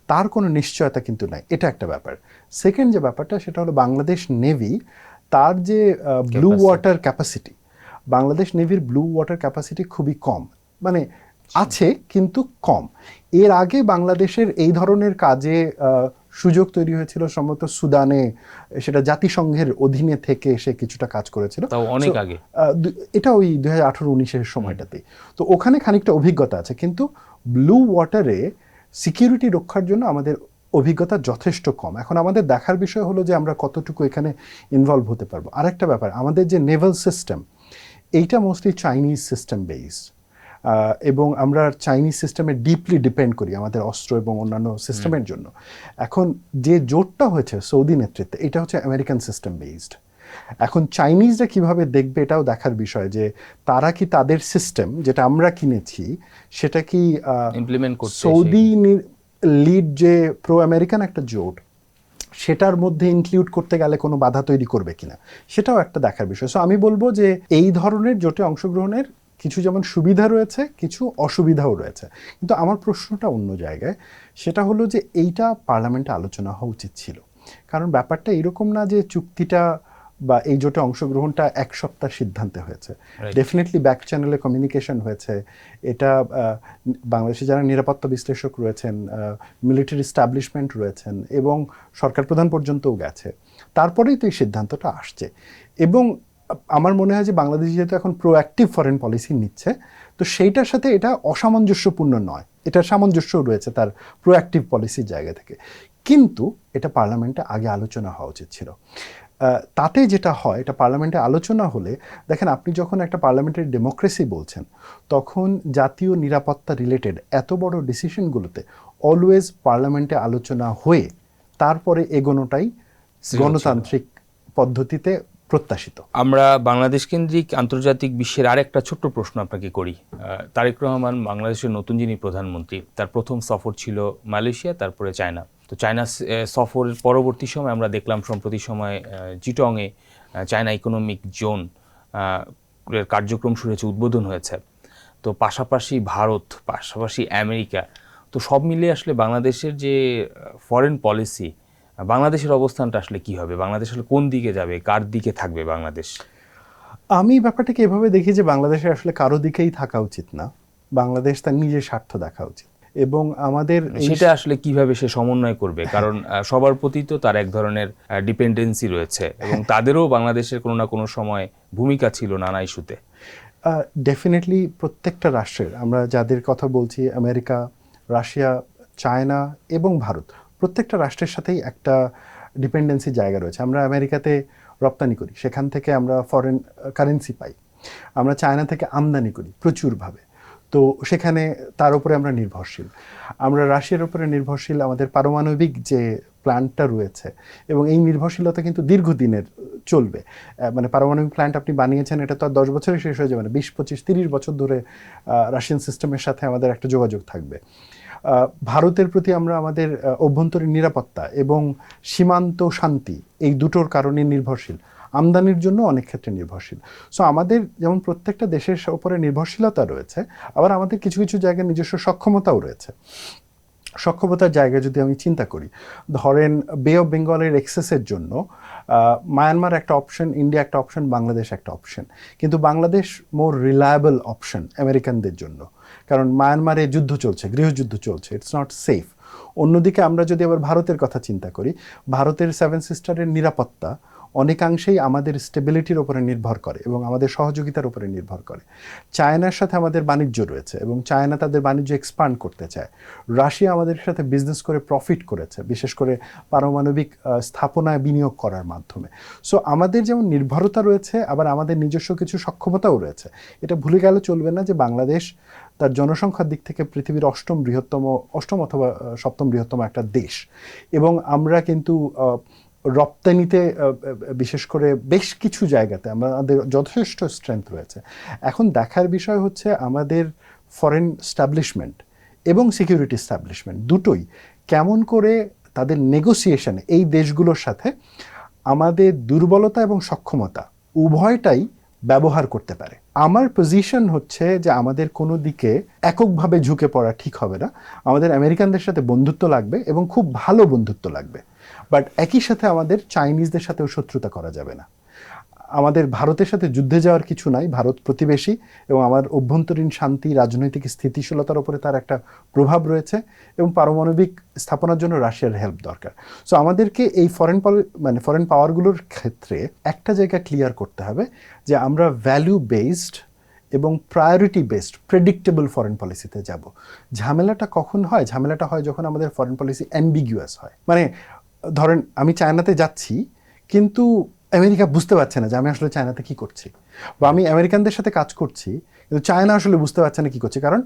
তার কোনো নিশ্চয়তা কিন্তু নাই, এটা একটা ব্যাপার। সেকেন্ড যে ব্যাপারটা সেটা হলো বাংলাদেশ নেভি, তার যে ব্লু ওয়াটার ক্যাপাসিটি, বাংলাদেশ নেভির ব্লু ওয়াটার ক্যাপাসিটি খুবই কম, মানে আছে কিন্তু কম। এর আগে বাংলাদেশের এই ধরনের কাজে সুযোগ তৈরি হয়েছিল সম্ভবত সুদানে, সেটা জাতিসংঘের অধীনে থেকে সে কিছুটা কাজ করেছিল, তাও অনেক আগে। এটা ওই 2018-19 সময়টাতে। তো ওখানে খানিকটা অভিজ্ঞতা আছে, কিন্তু ব্লু ওয়াটারে সিকিউরিটি রক্ষার জন্য আমাদের অভিজ্ঞতা যথেষ্ট কম। এখন আমাদের দেখার বিষয় হলো যে আমরা কতটুকু এখানে ইনভলভ হতে পারবো। আরেকটা ব্যাপার, আমাদের যে নেভাল সিস্টেম, এইটা মোস্টলি চাইনিজ সিস্টেম বেসড, এবং আমরা চাইনিজ সিস্টেমে ডিপলি ডিপেন্ড করি আমাদের অস্ত্র এবং অন্যান্য সিস্টেমের জন্য। এখন যে জোটটা হয়েছে সৌদি নেতৃত্বে, এটা হচ্ছে আমেরিকান সিস্টেম বেসড। এখন চাইনিজরা কিভাবে দেখবে এটাও দেখার বিষয়, যে তারা কি তাদের সিস্টেম যেটা আমরা কিনেছি সেটা কি ইমপ্লিমেন্ট করতে সৌদি লিড যে প্রো আমেরিকান একটা জোট, সেটার মধ্যে ইনক্লুড করতে গেলে কোনো বাধা তৈরি করবে কিনা, সেটাও একটা দেখার বিষয়। সো আমি বলবো যে এই ধরনের জোটে অংশগ্রহণের কিছু যেমন সুবিধা রয়েছে, কিছু অসুবিধাও রয়েছে, কিন্তু আমার প্রশ্নটা অন্য জায়গায়। সেটা হলো যে এইটা পার্লামেন্টে আলোচনা হওয়া উচিত ছিল। কারণ ব্যাপারটা এরকম না যে চুক্তিটা বা এই জোটে অংশগ্রহণটা এক সপ্তাহ সিদ্ধান্তে হয়েছে। ডেফিনেটলি ব্যাক চ্যানেলে কমিউনিকেশন হয়েছে। এটা বাংলাদেশে যারা নিরাপত্তা বিশ্লেষক রয়েছেন, মিলিটারি স্টাবলিশমেন্ট রয়েছেন এবং সরকার প্রধান পর্যন্তও গেছে, তারপরেই তো এই সিদ্ধান্তটা আসছে। এবং আমার মনে হয় যে বাংলাদেশ যেহেতু এখন প্রোঅ্যাক্টিভ ফরেন পলিসি নিচ্ছে, তো সেইটার সাথে এটা অসামঞ্জস্যপূর্ণ নয়, এটার সামঞ্জস্যও রয়েছে তার প্রোঅ্যাক্টিভ পলিসির জায়গা থেকে। কিন্তু এটা পার্লামেন্টে আগে আলোচনা হওয়া উচিত ছিল। তাতে যেটা হয়, এটা পার্লামেন্টে আলোচনা হলে, দেখেন আপনি যখন একটা পার্লামেন্টারি ডেমোক্রেসি বলছেন, তখন জাতীয় নিরাপত্তা রিলেটেড এত বড় ডিসিশনগুলোতে অলওয়েজ পার্লামেন্টে আলোচনা হয়ে তারপরে এগোনোটাই গণতান্ত্রিক পদ্ধতিতে প্রত্যাশিত। আমরা বাংলাদেশ কেন্দ্রিক আন্তর্জাতিক বিশ্বের আরেকটা ছোট্ট প্রশ্ন আপনাকে করি। তারেক রহমান বাংলাদেশের নতুন যিনি প্রধানমন্ত্রী, তার প্রথম সফর ছিল মালয়েশিয়া, তারপরে চায়না। তো চায়না সফরের পরবর্তী সময় আমরা দেখলাম সম্প্রতি সময় চিটংয়ে চায়না ইকোনমিক জোন কার্যক্রম শুরু হয়েছে, উদ্বোধন হয়েছে। তো পাশাপাশি ভারত, পাশাপাশি আমেরিকা, তো সব মিলিয়ে আসলে বাংলাদেশের যে ফরেন পলিসি, বাংলাদেশের অবস্থানটা আসলে কি হবে? বাংলাদেশ আসলে কোন দিকে যাবে, কার দিকে থাকবে বাংলাদেশ? আমি ব্যাপারটাকে এভাবে দেখি যে বাংলাদেশে আসলে কারো দিকেই থাকা উচিত না, বাংলাদেশ তার নিজের স্বার্থ দেখা উচিত। এবং আমাদের সেটা আসলে কিভাবে সে সমন্বয় করবে? কারণ সবার প্রতি তো তার এক ধরনের ডিপেন্ডেন্সি রয়েছে এবং তাদেরও বাংলাদেশের কোনো না কোনো সময় ভূমিকা ছিল নানা ইস্যুতে। ডেফিনেটলি প্রত্যেকটা রাষ্ট্রের, আমরা যাদের কথা বলছি, আমেরিকা, রাশিয়া, চায়না এবং ভারত, প্রত্যেকটা রাষ্ট্রের সাথেই একটা ডিপেন্ডেন্সি জায়গা রয়েছে। আমরা আমেরিকাতে রপ্তানি করি, সেখান থেকে আমরা ফরেন কারেন্সি পাই। আমরা চায়না থেকে আমদানি করি প্রচুরভাবে, তো সেখানে তার উপরে আমরা নির্ভরশীল। আমরা রাশিয়ার উপরে নির্ভরশীল আমাদের পারমাণবিক যে প্ল্যান্টটা রয়েছে, এবং এই নির্ভরশীলতা কিন্তু দীর্ঘদিনের চলবে। মানে পারমাণবিক প্ল্যান্ট আপনি বানিয়েছেন, এটা তো আর 10 বছরে শেষ হয়ে যাবে না, 20, 25, 30 বছর ধরে রাশিয়ান সিস্টেমের সাথে আমাদের একটা যোগাযোগ থাকবে। ভারতের প্রতি আমরা আমাদের অভ্যন্তরীণ নিরাপত্তা এবং সীমান্ত শান্তি, এই দুটোর কারণে নির্ভরশীল। আমদানির জন্য অনেক ক্ষেত্রে নির্ভরশীল। সো আমাদের যেমন প্রত্যেকটা দেশের উপরে নির্ভরশীলতা রয়েছে, আবার আমাদের কিছু কিছু জায়গায় নিজস্ব সক্ষমতাও রয়েছে। সক্ষমতার জায়গায় যদি আমি চিন্তা করি, ধরেন বে অফ বেঙ্গলের এক্সেসের জন্য মায়ানমার একটা অপশন, ইন্ডিয়া একটা অপশন, বাংলাদেশ একটা অপশন। কিন্তু বাংলাদেশ মোর রিলায়েবল অপশন আমেরিকানদের জন্য, কারণ মায়ানমারে যুদ্ধ চলছে, গৃহযুদ্ধ চলছে, ইটস নট সেফ। অন্যদিকে আমরা যদি আবার ভারতের কথা চিন্তা করি, ভারতের 7 সিস্টারের নিরাপত্তা অনেকাংশেই আমাদের স্টেবিলিটির উপরে নির্ভর করে এবং আমাদের সহযোগিতার উপরে নির্ভর করে। চায়নার সাথে আমাদের বাণিজ্য রয়েছে এবং চায়না তাদের বাণিজ্য এক্সপান্ড করতে চায়। রাশিয়া আমাদের সাথে বিজনেস করে প্রফিট করেছে, বিশেষ করে পারমাণবিক স্থাপনায় বিনিয়োগ করার মাধ্যমে। সো আমাদের যেমন নির্ভরতা রয়েছে, আবার আমাদের নিজস্ব কিছু সক্ষমতাও রয়েছে। এটা ভুলে গেলে চলবে না যে বাংলাদেশ তার জনসংখ্যার দিক থেকে পৃথিবীর 8ম অথবা 7ম বৃহত্তম একটা দেশ, এবং আমরা কিন্তু রপ্তানিতে বিশেষ করে বেশ কিছু জায়গাতে আমাদের যথেষ্ট স্ট্রেংথ রয়েছে। এখন দেখার বিষয় হচ্ছে আমাদের ফরেন স্টাবলিশমেন্ট এবং সিকিউরিটি স্টাবলিশমেন্ট দুটোই কেমন করে তাদের নেগোসিয়েশনে এই দেশগুলোর সাথে আমাদের দুর্বলতা এবং সক্ষমতা উভয়টাই ব্যবহার করতে পারে। আমার পজিশন হচ্ছে যে আমাদের কোনো দিকে এককভাবে ঝুঁকে পড়া ঠিক হবে না। আমাদের আমেরিকানদের সাথে বন্ধুত্ব লাগবে এবং খুব ভালো বন্ধুত্ব লাগবে, বাট একই সাথে আমাদের চাইনিজদের সাথেও শত্রুতা করা যাবে না। আমাদের ভারতের সাথে যুদ্ধে যাওয়ার কিছু নাই, ভারত প্রতিবেশী এবং আমার অভ্যন্তরীণ শান্তি, রাজনৈতিক স্থিতিশীলতার উপরে তার একটা প্রভাব রয়েছে, এবং পারমাণবিক স্থাপনার জন্য রাশিয়ার হেল্প দরকার। সো আমাদেরকে এই ফরেন পাওয়ারগুলোর ক্ষেত্রে একটা জায়গা ক্লিয়ার করতে হবে যে আমরা ভ্যালু বেসড এবং প্রায়োরিটি বেসড প্রেডিক্টেবল ফরেন পলিসিতে যাব। ঝামেলাটা কখন হয়? ঝামেলাটা হয় যখন আমাদের ফরেন পলিসি অ্যাম্বিগুয়াস হয়। মানে ধরেন আমি চায়নাতে যাচ্ছি, কিন্তু আমেরিকা বুঝতে পারছে না যে আমি আসলে চায়নাতে কী করছি, বা আমি আমেরিকানদের সাথে কাজ করছি কিন্তু চায়না আসলে বুঝতে পারছে না কী করছি, কারণ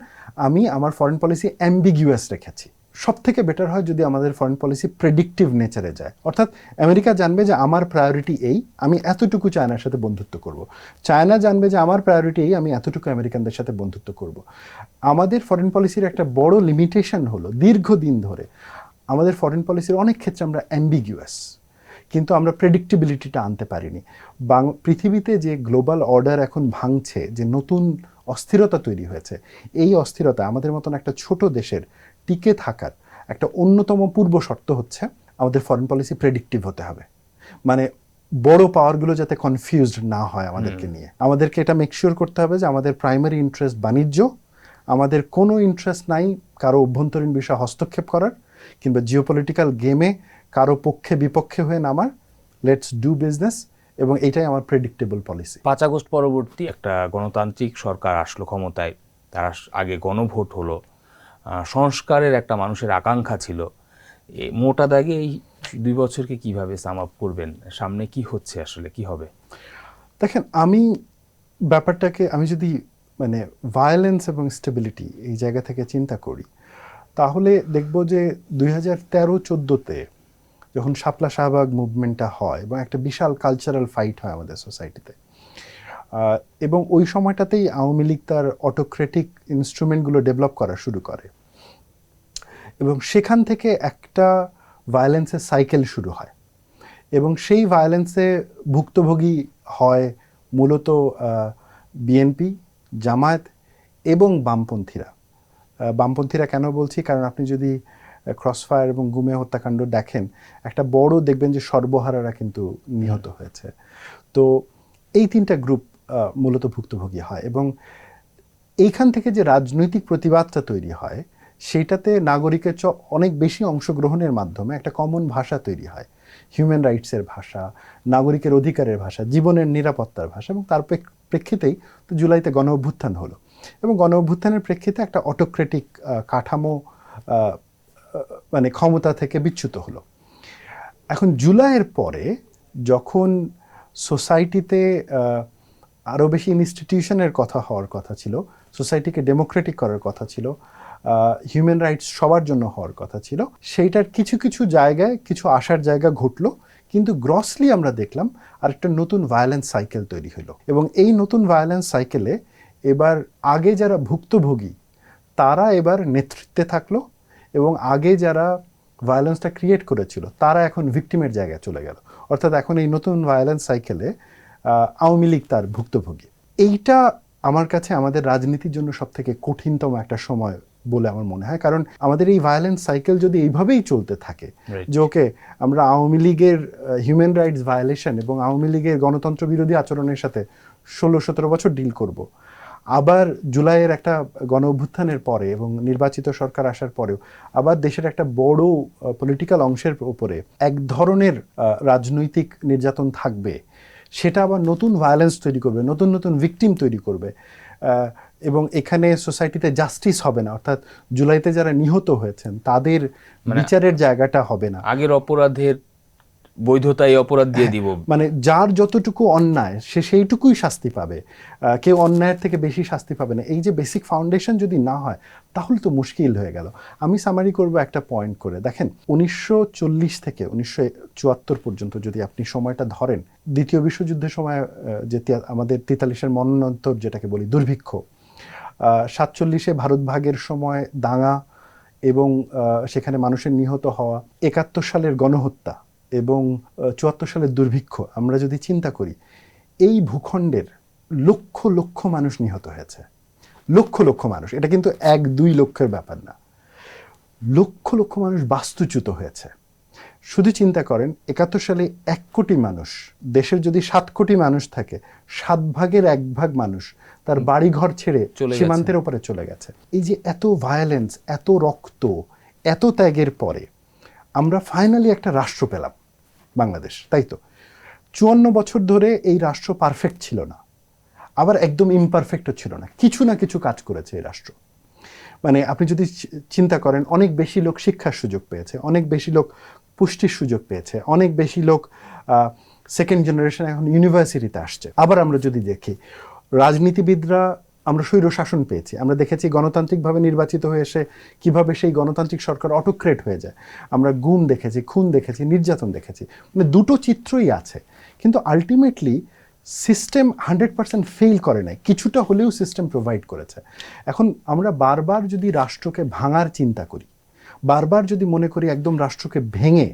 আমি আমার ফরেন পলিসি অ্যাম্বিগুয়াস রেখেছি। সব থেকে বেটার হয় যদি আমাদের ফরেন পলিসি প্রেডিক্টিভ নেচারে যায়, অর্থাৎ আমেরিকা জানবে যে আমার প্রায়োরিটি এই, আমি এতটুকু চায়নার সাথে বন্ধুত্ব করব। চায়না জানবে যে আমার প্রায়োরিটি এই, আমি এতটুকু আমেরিকানদের সাথে বন্ধুত্ব করব। আমাদের ফরেন পলিসির একটা বড় লিমিটেশন হলো দীর্ঘদিন ধরে আমাদের ফরেন পলিসির অনেক ক্ষেত্রে আমরা অ্যাম্বিগুয়াস, কিন্তু আমরা প্রেডিক্টেবিলিটিটা আনতে পারিনি। পৃথিবীতে যে গ্লোবাল অর্ডার এখন ভাঙছে, যে নতুন অস্থিরতা তৈরি হয়েছে, এই অস্থিরতা আমাদের মতন একটা ছোট দেশের টিকে থাকার একটা অন্যতম পূর্ব শর্ত হচ্ছে আমাদের ফরেন পলিসি প্রেডিক্টিভ হতে হবে। মানে বড় পাওয়ারগুলো যাতে কনফিউজড না হয় আমাদেরকে নিয়ে। আমাদেরকে এটা মেকশিওর করতে হবে যে আমাদের প্রাইমারি ইন্টারেস্ট বাণিজ্য, আমাদের কোনো ইন্টারেস্ট নাই কারো অভ্যন্তরীণ বিষয়ে হস্তক্ষেপ করার কিংবা জিওপলিটিক্যাল গেমে কারো পক্ষে বিপক্ষে হয়ে নামার। লেটস ডু বিজনেস, এবং এটাই আমার প্রেডিক্টেবল পলিসি। 5 আগস্ট পরবর্তী একটা গণতান্ত্রিক সরকার আসলো ক্ষমতায়, তার আগে গণভোট হলো, সংস্কারের একটা মানুষের আকাঙ্ক্ষা ছিল। মোটা দাগে এই 2 বছরকে কিভাবে সাম আপ করবেন? সামনে কি হচ্ছে, আসলে কি হবে? দেখেন, আমি ব্যাপারটাকে আমি যদি মানে ভায়োলেন্স এবং স্টেবিলিটি এই জায়গা থেকে চিন্তা করি, তাহলে দেখব যে 2013-14তে যখন শাপলা শাহবাগ মুভমেন্টটা হয় এবং একটা বিশাল কালচারাল ফাইট হয় আমাদের সোসাইটিতে, এবং ওই সময়টাতেই আওয়ামী লীগ তার অটোক্রেটিক ইনস্ট্রুমেন্টগুলো ডেভেলপ করা শুরু করে, এবং সেখান থেকে একটা ভায়োলেন্সের সাইকেল শুরু হয়, এবং সেই ভায়োলেন্সে ভুক্তভোগী হয় মূলত বিএনপি, জামায়াত এবং বামপন্থীরা। বামপন্থীরা কেন বলছি, কারণ আপনি যদি ক্রসফায়ার এবং গুমে হত্যাকাণ্ড দেখেন, একটা বড় দেখবেন যে সর্বহারারা কিন্তু নিহত হয়েছে। তো এই 3টা গ্রুপ মূলত ভুক্তভোগী হয়, এবং এইখান থেকে যে রাজনৈতিক প্রতিবাদটা তৈরি হয় সেইটাতে নাগরিকের অনেক বেশি অংশগ্রহণের মাধ্যমে একটা কমন ভাষা তৈরি হয়, হিউম্যান রাইটসের ভাষা, নাগরিকের অধিকারের ভাষা, জীবনের নিরাপত্তার ভাষা। এবং তার প্রেক্ষিতেই তো জুলাইতে গণ অভ্যুত্থান হলো, এবং গণ অভ্যুত্থানের প্রেক্ষিতে একটা অটোক্রেটিক কাঠামো মানে ক্ষমতা থেকে বিচ্যুত হলো। এখন জুলাইয়ের পরে যখন সোসাইটিতে আরও বেশি ইনস্টিটিউশনের কথা হওয়ার কথা ছিল, সোসাইটিকে ডেমোক্রেটিক করার কথা ছিল, হিউম্যান রাইটস সবার জন্য হওয়ার কথা ছিল, সেইটার কিছু কিছু জায়গায় কিছু আসার জায়গা ঘটলো, কিন্তু গ্রসলি আমরা দেখলাম আরেকটা নতুন ভায়োলেন্স সাইকেল তৈরি হলো। এবং এই নতুন ভায়োলেন্স সাইকেলে এবার আগে যারা ভুক্তভোগী তারা এবার নেতৃত্বে থাকলো, এবং আগে যারা ভায়োলেন্সটা ক্রিয়েট করেছিল তারা এখন ভিকটিমের জায়গায় চলে গেল। অর্থাৎ এখন এই নতুন ভায়োলেন্স সাইকেলে আওয়ামী লীগ তার ভুক্তভোগী। এইটা আমার কাছে আমাদের রাজনীতির জন্য সবথেকে কঠিনতম একটা সময় বলে আমার মনে হয়, কারণ আমাদের এই ভায়োলেন্স সাইকেল যদি এইভাবেই চলতে থাকে, যে ওকে আমরা আওয়ামী লীগের হিউম্যান রাইটস ভায়োলেশন এবং আওয়ামী লীগের গণতন্ত্র বিরোধী আচরণের সাথে 16-17 বছর ডিল করব, আবার জুলাইয়ের একটা গণ অভ্যুত্থানের পরে এবং নির্বাচিত সরকার আসার পরেও আবার দেশের একটা বড় পলিটিক্যাল অংশের উপরে এক ধরনের রাজনৈতিক নির্যাতন থাকবে, সেটা আবার নতুন ভায়োলেন্স তৈরি করবে, নতুন নতুন ভিকটিম তৈরি করবে, এবং এখানে সোসাইটিতে জাস্টিস হবে না। অর্থাৎ জুলাইতে যারা নিহত হয়েছেন তাদের বিচারের জায়গাটা হবে না। আগের অপরাধের বৈধতায় অপরাধ দিয়ে দিব, মানে যার যতটুকু অন্যায় সে সেইটুকুই শাস্তি পাবে, কেউ অন্যায়ের থেকে বেশি শাস্তি পাবে না। এই যে বেসিক ফাউন্ডেশন যদি না হয় তাহলে তো মুশকিল হয়ে গেল। আমি সামারি করব একটা পয়েন্ট করে। দেখেন, 1940 থেকে 1974 পর্যন্ত যদি আপনি সময়টা ধরেন, দ্বিতীয় বিশ্বযুদ্ধের সময় যে আমাদের 43-এর মরণোত্তর যেটাকে বলি দুর্ভিক্ষ, 47-এ ভারত ভাগের সময় দাঙ্গা এবং সেখানে মানুষের নিহত হওয়া, 71 সালের গণহত্যা এবং 74 সালের দুর্ভিক্ষ, আমরা যদি চিন্তা করি, এই ভূখণ্ডের লক্ষ লক্ষ মানুষ নিহত হয়েছে, লক্ষ লক্ষ মানুষ। এটা কিন্তু 1-2 লক্ষের ব্যাপার না, লক্ষ লক্ষ মানুষ বাস্তুচ্যুত হয়েছে। শুধু চিন্তা করেন, 71 সালে 1 কোটি মানুষ, দেশের যদি 7 কোটি মানুষ থাকে, 7 ভাগের 1 ভাগ মানুষ তার বাড়িঘর ছেড়ে সীমান্তের উপরে চলে গেছে। এই যে এত ভায়োলেন্স, এত রক্ত, এত ত্যাগের পরে আমরা ফাইনালি একটা রাষ্ট্র পেলাম, বাংলাদেশ। তাই তো 54 বছর ধরে এই রাষ্ট্র পারফেক্ট ছিল না, আবার একদম ইমপারফেক্টও ছিল না, কিছু না কিছু কাজ করেছে এই রাষ্ট্র। মানে আপনি যদি চিন্তা করেন, অনেক বেশি লোক শিক্ষার সুযোগ পেয়েছে, অনেক বেশি লোক পুষ্টির সুযোগ পেয়েছে, অনেক বেশি লোক সেকেন্ড জেনারেশন এখন ইউনিভার্সিটিতে আসছে। আবার আমরা যদি দেখি, রাজনীতিবিদরা আমরা স্বৈর শাসন পেয়েছি, আমরা দেখেছি গণতান্ত্রিকভাবে নির্বাচিত হয়ে এসে কীভাবে সেই গণতান্ত্রিক সরকার অটোক্রেট হয়ে যায়। আমরা গুম দেখেছি, খুন দেখেছি, নির্যাতন দেখেছি, মানে দুটো চিত্রই আছে। কিন্তু আলটিমেটলি সিস্টেম 100% ফেল করে নাই, কিছুটা হলেও সিস্টেম প্রোভাইড করেছে। এখন আমরা বারবার যদি রাষ্ট্রকে ভাঙার চিন্তা করি বারবার যদি মনে করি একদম রাষ্ট্রকে ভেঙে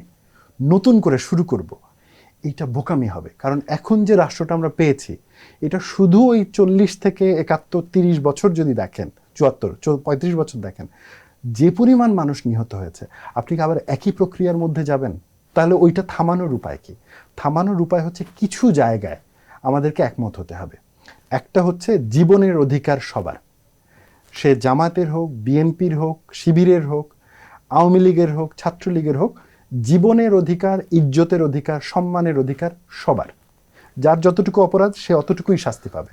নতুন করে শুরু করব, এইটা বোকামি হবে। কারণ এখন যে রাষ্ট্রটা আমরা পেয়েছি, এটা শুধু ওই 40 থেকে 71, 30 বছর যদি দেখেন, 74, 35 বছর দেখেন, যে পরিমাণ মানুষ নিহত হয়েছে, আপনি কি আবার একই প্রক্রিয়ার মধ্যে যাবেন? তাহলে ওইটা থামানোর উপায় কি? থামানোর উপায় হচ্ছে কিছু জায়গায় আমাদেরকে একমত হতে হবে। একটা হচ্ছে জীবনের অধিকার সবার, সে জামাতের হোক, বিএনপির হোক, শিবিরের হোক, আওয়ামী লীগের হোক, ছাত্রলীগের হোক, জীবনের অধিকার, ইজ্জতের অধিকার, সম্মানের অধিকার সবার। যার যতটুকু অপরাধ সে অতটুকুই শাস্তি পাবে।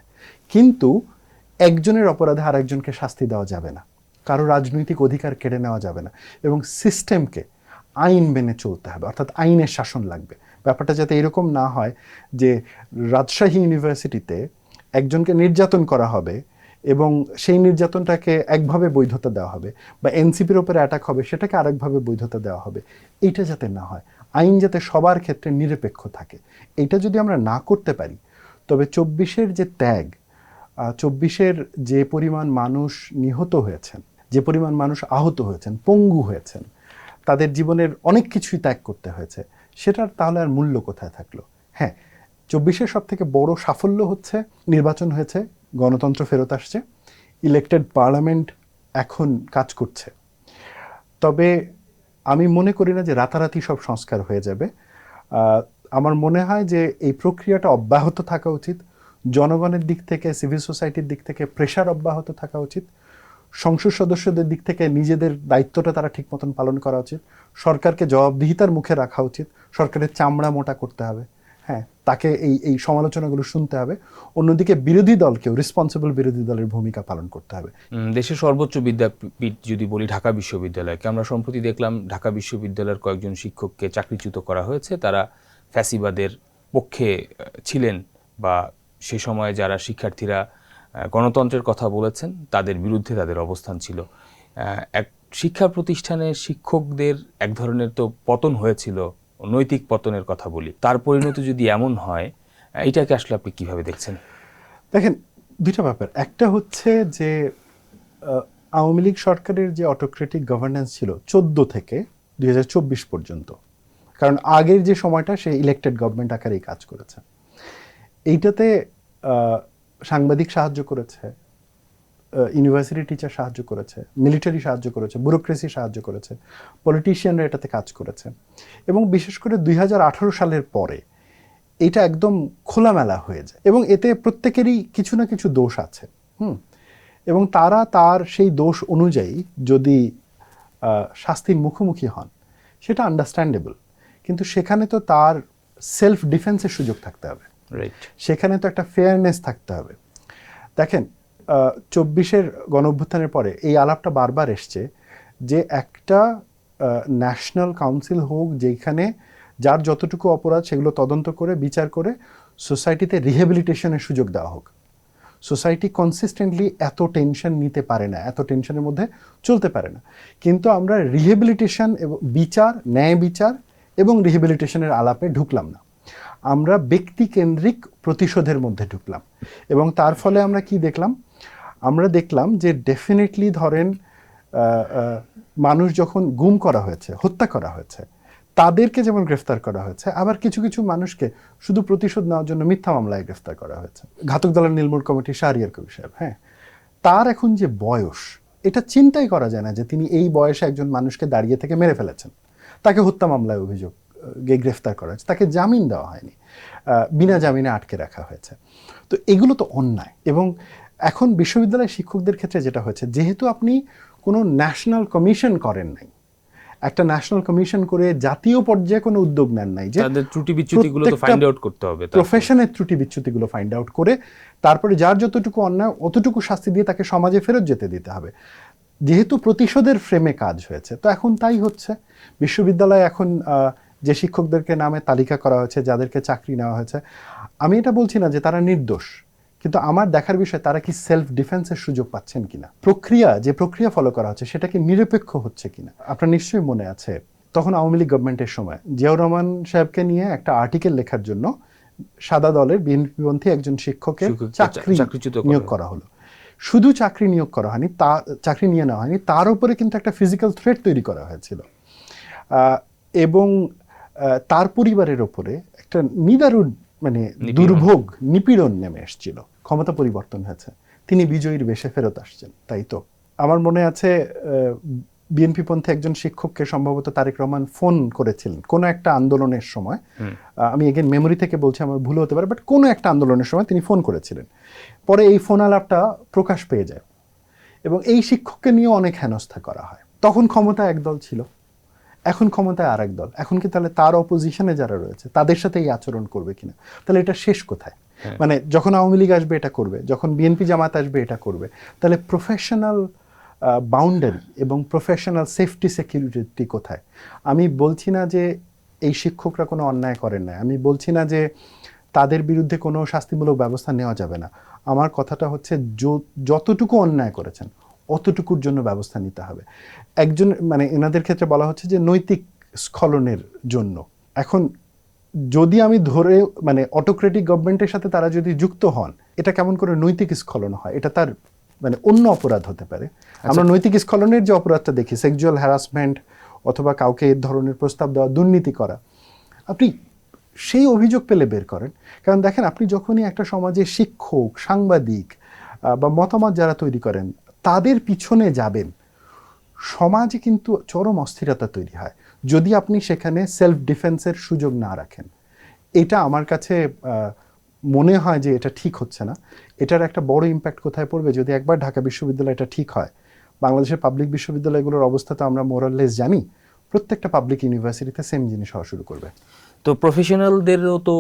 কিন্তু একজনের অপরাধে আর একজনকে শাস্তি দেওয়া যাবে না, কারো রাজনৈতিক অধিকার কেড়ে নেওয়া যাবে না, এবং সিস্টেমকে আইন মেনে চলতে হবে, অর্থাৎ আইনের শাসন লাগবে। ব্যাপারটা যাতে এরকম না হয় যে রাজশাহী ইউনিভার্সিটিতে একজনকে নির্যাতন করা হবে এবং সেই নির্যাতনটাকে একভাবে বৈধতা দেওয়া হবে, বা এনসিপির ওপরে অ্যাটাক হবে সেটাকে আরেকভাবে বৈধতা দেওয়া হবে। এইটা যাতে না হয়, আইন যাতে সবার ক্ষেত্রে নিরপেক্ষ থাকে, এটা যদি আমরা না করতে পারি, তবে 24-এর যে ত্যাগ, 24-এর যে পরিমাণ মানুষ নিহত হয়েছেন, যে পরিমাণ মানুষ আহত হয়েছেন, পঙ্গু হয়েছেন, তাদের জীবনের অনেক কিছুই ত্যাগ করতে হয়েছে, সেটার তাহলে আর মূল্য কোথায় থাকলো? হ্যাঁ, 24-এর সব থেকে বড় সাফল্য হচ্ছে নির্বাচন হয়েছে, গণতন্ত্র ফেরত আসছে, ইলেক্টেড পার্লামেন্ট এখন কাজ করছে। তবে আমি মনে করি না যে রাতারাতি সব সংস্কার হয়ে যাবে। আমার মনে হয় যে এই প্রক্রিয়াটা অব্যাহত থাকা উচিত। জনগণের দিক থেকে, সিভিল সোসাইটির দিক থেকে প্রেশার অব্যাহত থাকা উচিত। সংসদ সদস্যদের দিক থেকে নিজেদের দায়িত্বটা তারা ঠিক মতন পালন করা উচিত। সরকারকে জবাবদিহিতার মুখে রাখা উচিত। সরকারের চামড়া মোটা করতে হবে, হ্যাঁ, তাকে এই সমালোচনাগুলো শুনতে হবে। অন্যদিকে বিরোধী দলকেও রেসপন্সিবল বিরোধী দলের ভূমিকা পালন করতে হবে। দেশের সর্বোচ্চ বিদ্যাপীঠ যদি বলি ঢাকা বিশ্ববিদ্যালয়কে, আমরা সম্প্রতি দেখলাম ঢাকা বিশ্ববিদ্যালয়ের কয়েকজন শিক্ষককে চাকরিচ্যুত করা হয়েছে। তারা ফ্যাসিবাদের পক্ষে ছিলেন, বা সে সময়ে যারা শিক্ষার্থীরা গণতন্ত্রের কথা বলেছেন তাদের বিরুদ্ধে তাদের অবস্থান ছিল। এক শিক্ষা প্রতিষ্ঠানে শিক্ষকদের এক ধরনের তো পতন হয়েছিল, নৈতিক পতনের কথা বলি, তার পরিণতি যদি এমন হয়, এটাকে আসলে আপনি কিভাবে দেখছেন? দেখেন, দুইটা ব্যাপার। একটা হচ্ছে যে আওয়ামী লীগ সরকারের যে অটোক্রেটিক গভর্নেন্স ছিল 14 থেকে 2024 পর্যন্ত, কারণ আগের যে সময়টা সে ইলেক্টেড গভর্নমেন্ট আকারেই কাজ করেছে, এইটাতে সাংবাদিক সাহায্য করেছে, ইউনিভার্সিটি টিচার সাহায্য করেছে, মিলিটারি সাহায্য করেছে, ব্যুরোক্রেসি সাহায্য করেছে, পলিটিশিয়ানরা এটাতে কাজ করেছে। এবং বিশেষ করে 2018 সালের পরে এটা একদম খোলামেলা হয়ে যায়, এবং এতে প্রত্যেকেরই কিছু না কিছু দোষ আছে। এবং তারা তার সেই দোষ অনুযায়ী যদি শাস্তির মুখোমুখি হন, সেটা আন্ডারস্ট্যান্ডেবল। কিন্তু সেখানে তো তার সেলফ ডিফেন্সের সুযোগ থাকতে হবে, সেখানে তো একটা ফেয়ারনেস থাকতে হবে। দেখেন, 24-এর গণঅভ্যুত্থানের পরে এই আলাপটা বারবার এসছে যে একটা ন্যাশনাল কাউন্সিল হোক, যেখানে যার যতটুকু অপরাধ সেগুলো তদন্ত করে বিচার করে সোসাইটিতে রিহেবিলিটেশনের সুযোগ দেওয়া হোক। সোসাইটি কনসিস্টেন্টলি এত টেনশন নিতে পারে না, এত টেনশনের মধ্যে চলতে পারে না। কিন্তু আমরা রিহেবিলিটেশন এবং বিচার, ন্যায় বিচার এবং রিহেবিলিটেশনের আলাপে ঢুকলাম না, আমরা ব্যক্তিকেন্দ্রিক প্রতিশোধের মধ্যে ঢুকলাম। এবং তার ফলে আমরা কি দেখলাম? আমরা দেখলাম যে ডেফিনেটলি ধরেন মানুষ যখন গুম করা হয়েছে, হত্যা করা হয়েছে, তাদেরকে যেমন গ্রেফতার করা হয়েছে, আবার কিছু কিছু মানুষকে শুধু প্রতিশোধ নেওয়ার জন্য মিথ্যা মামলায় গ্রেফতার করা হয়েছে। ঘাতক দলের নীলমূল কমিটি শাহরিয়ার কবির সাহেব, হ্যাঁ, তার এখন যে বয়স, এটা চিন্তাই করা যায় না যে তিনি এই বয়সে একজন মানুষকে দাঁড়িয়ে থেকে মেরে ফেলেছেন। তাকে হত্যা মামলায় অভিযোগ গ্রেফতার করা হয়েছে, তাকে জামিন দেওয়া হয়নি, বিনা জামিনে আটকে রাখা হয়েছে। তো এগুলো তো অন্যায়। এবং এখন বিশ্ববিদ্যালয়ের শিক্ষকদের ক্ষেত্রে যেটা হয়েছে, যেহেতু আপনি কোনো ন্যাশনাল কমিশন করেন নাই, একটা ন্যাশনাল কমিশন করে জাতীয় পর্যায়ে কোনো উদ্যোগ নেন নাই যে তাদের ত্রুটি বিচ্যুতিগুলো তো ফাইন্ড আউট করতে হবে, প্রফেশনের ত্রুটি বিচ্যুতিগুলো ফাইন্ড আউট করে তারপরে যার যতটুকু অন্যায় অতটুকু শাস্তি দিয়ে তাকে সমাজে ফেরত যেতে দিতে হবে। যেহেতু প্রতিশোধের ফ্রেমে কাজ হয়েছে, তো এখন তাই হচ্ছে। বিশ্ববিদ্যালয়ে এখন যে শিক্ষকদেরকে নামে তালিকা করা হয়েছে, যাদেরকে চাকরি নেওয়া হয়েছে, আমি এটা বলছি না যে তারা নির্দোষ, কিন্তু আমার দেখার বিষয় তারা কি সেলফ ডিফেন্সের সুযোগ পাচ্ছেন কিনা, যে প্রক্রিয়া ফলো করা হচ্ছে সেটা কি নিরপেক্ষ হচ্ছে কিনা। আপনার নিশ্চয়ই মনে আছে, তখন আওয়ামী লীগ গভর্নমেন্টের সময় জিয়াউর রহমান সাহেবকে নিয়ে একটা আর্টিকেল লেখার জন্য সাদা দলের বিএনপিপন্থী একজন শিক্ষকের চাকরি নিয়োগ করা হলো। শুধু চাকরি নিয়োগ করা হয়নি, চাকরি নিয়ে নেওয়া হয়নি, তার উপরে কিন্তু একটা ফিজিক্যাল থ্রেট তৈরি করা হয়েছিল এবং তার পরিবারের ওপরে একটা নিদারুণ মানে দুর্ভোগ নিপীড়ন নেমে এসেছিল। ক্ষমতা পরিবর্তন হয়েছে, তিনি বিজয়ীর বেশে ফেরত আসছেন, তাই তো? আমার মনে আছে বিএনপিপন্থী একজন শিক্ষককে সম্ভবত তারেক রহমান ফোন করেছিলেন কোনো একটা আন্দোলনের সময়, আমি এগেন মেমোরি থেকে বলছি, আমার ভুল হতে পারে, বাট কোনো একটা আন্দোলনের সময় তিনি ফোন করেছিলেন। পরে এই ফোন আলাপটা প্রকাশ পেয়ে যায় এবং এই শিক্ষককে নিয়ে অনেক হেনস্থা করা হয়। তখন ক্ষমতা একদল ছিল, এখন ক্ষমতায় আর এক দল। এখন কি তাহলে তার অপোজিশনে যারা রয়েছে তাদের সাথে এই আচরণ করবে কিনা? তাহলে এটা শেষ কোথায়? মানে যখন আওয়ামী লীগ আসবে এটা করবে, যখন বিএনপি জামাত আসবে এটা করবে, তাহলে প্রফেশনাল বাউন্ডারি এবং প্রফেশনাল সেফটি সিকিউরিটি কোথায়? আমি বলছি না যে এই শিক্ষকরা কোনো অন্যায় করেন না, আমি বলছি না যে তাদের বিরুদ্ধে কোনো শাস্তিমূলক ব্যবস্থা নেওয়া যাবে না। আমার কথাটা হচ্ছে যতটুকু অন্যায় করেছেন অতটুকুর জন্য ব্যবস্থা নিতে হবে। একজন মানে এনাদের ক্ষেত্রে বলা হচ্ছে যে নৈতিক স্খলনের জন্য। এখন যদি আমি ধরে মানে অটোক্রেটিক গভর্নমেন্টের সাথে তারা যদি যুক্ত হন, এটা কেমন করে নৈতিক স্খলন হয়? এটা তার মানে অন্য অপরাধ হতে পারে। আমরা নৈতিক স্খলনের যে অপরাধটা দেখি, সেক্সুয়াল হ্যারাসমেন্ট অথবা কাউকে এই ধরনের প্রস্তাব দেওয়া, দুর্নীতি করা, আপনি সেই অভিযোগ পেলে বের করেন। কারণ দেখেন, আপনি যখনই একটা সমাজে শিক্ষক, সাংবাদিক বা মতামত যারা তৈরি করেন তাদের পিছনে যাবেন, সমাজে কিন্তু চরম অস্থিরতা তৈরি হয় যদি আপনি সেখানে সেলফ ডিফেন্সের সুযোগ না রাখেন। এটা আমার কাছে মনে হয় যে এটা ঠিক হচ্ছে না। এটার একটা বড় ইম্প্যাক্ট কোথায় পড়বে? যদি একবার ঢাকা বিশ্ববিদ্যালয়টা ঠিক হয়, বাংলাদেশের পাবলিক বিশ্ববিদ্যালয়গুলোর অবস্থা তো আমরা মোরাললেস জানি, প্রত্যেকটা পাবলিক ইউনিভার্সিটিতে সেম জিনিস হওয়া শুরু করবে। তো প্রফেশনালদেরও তো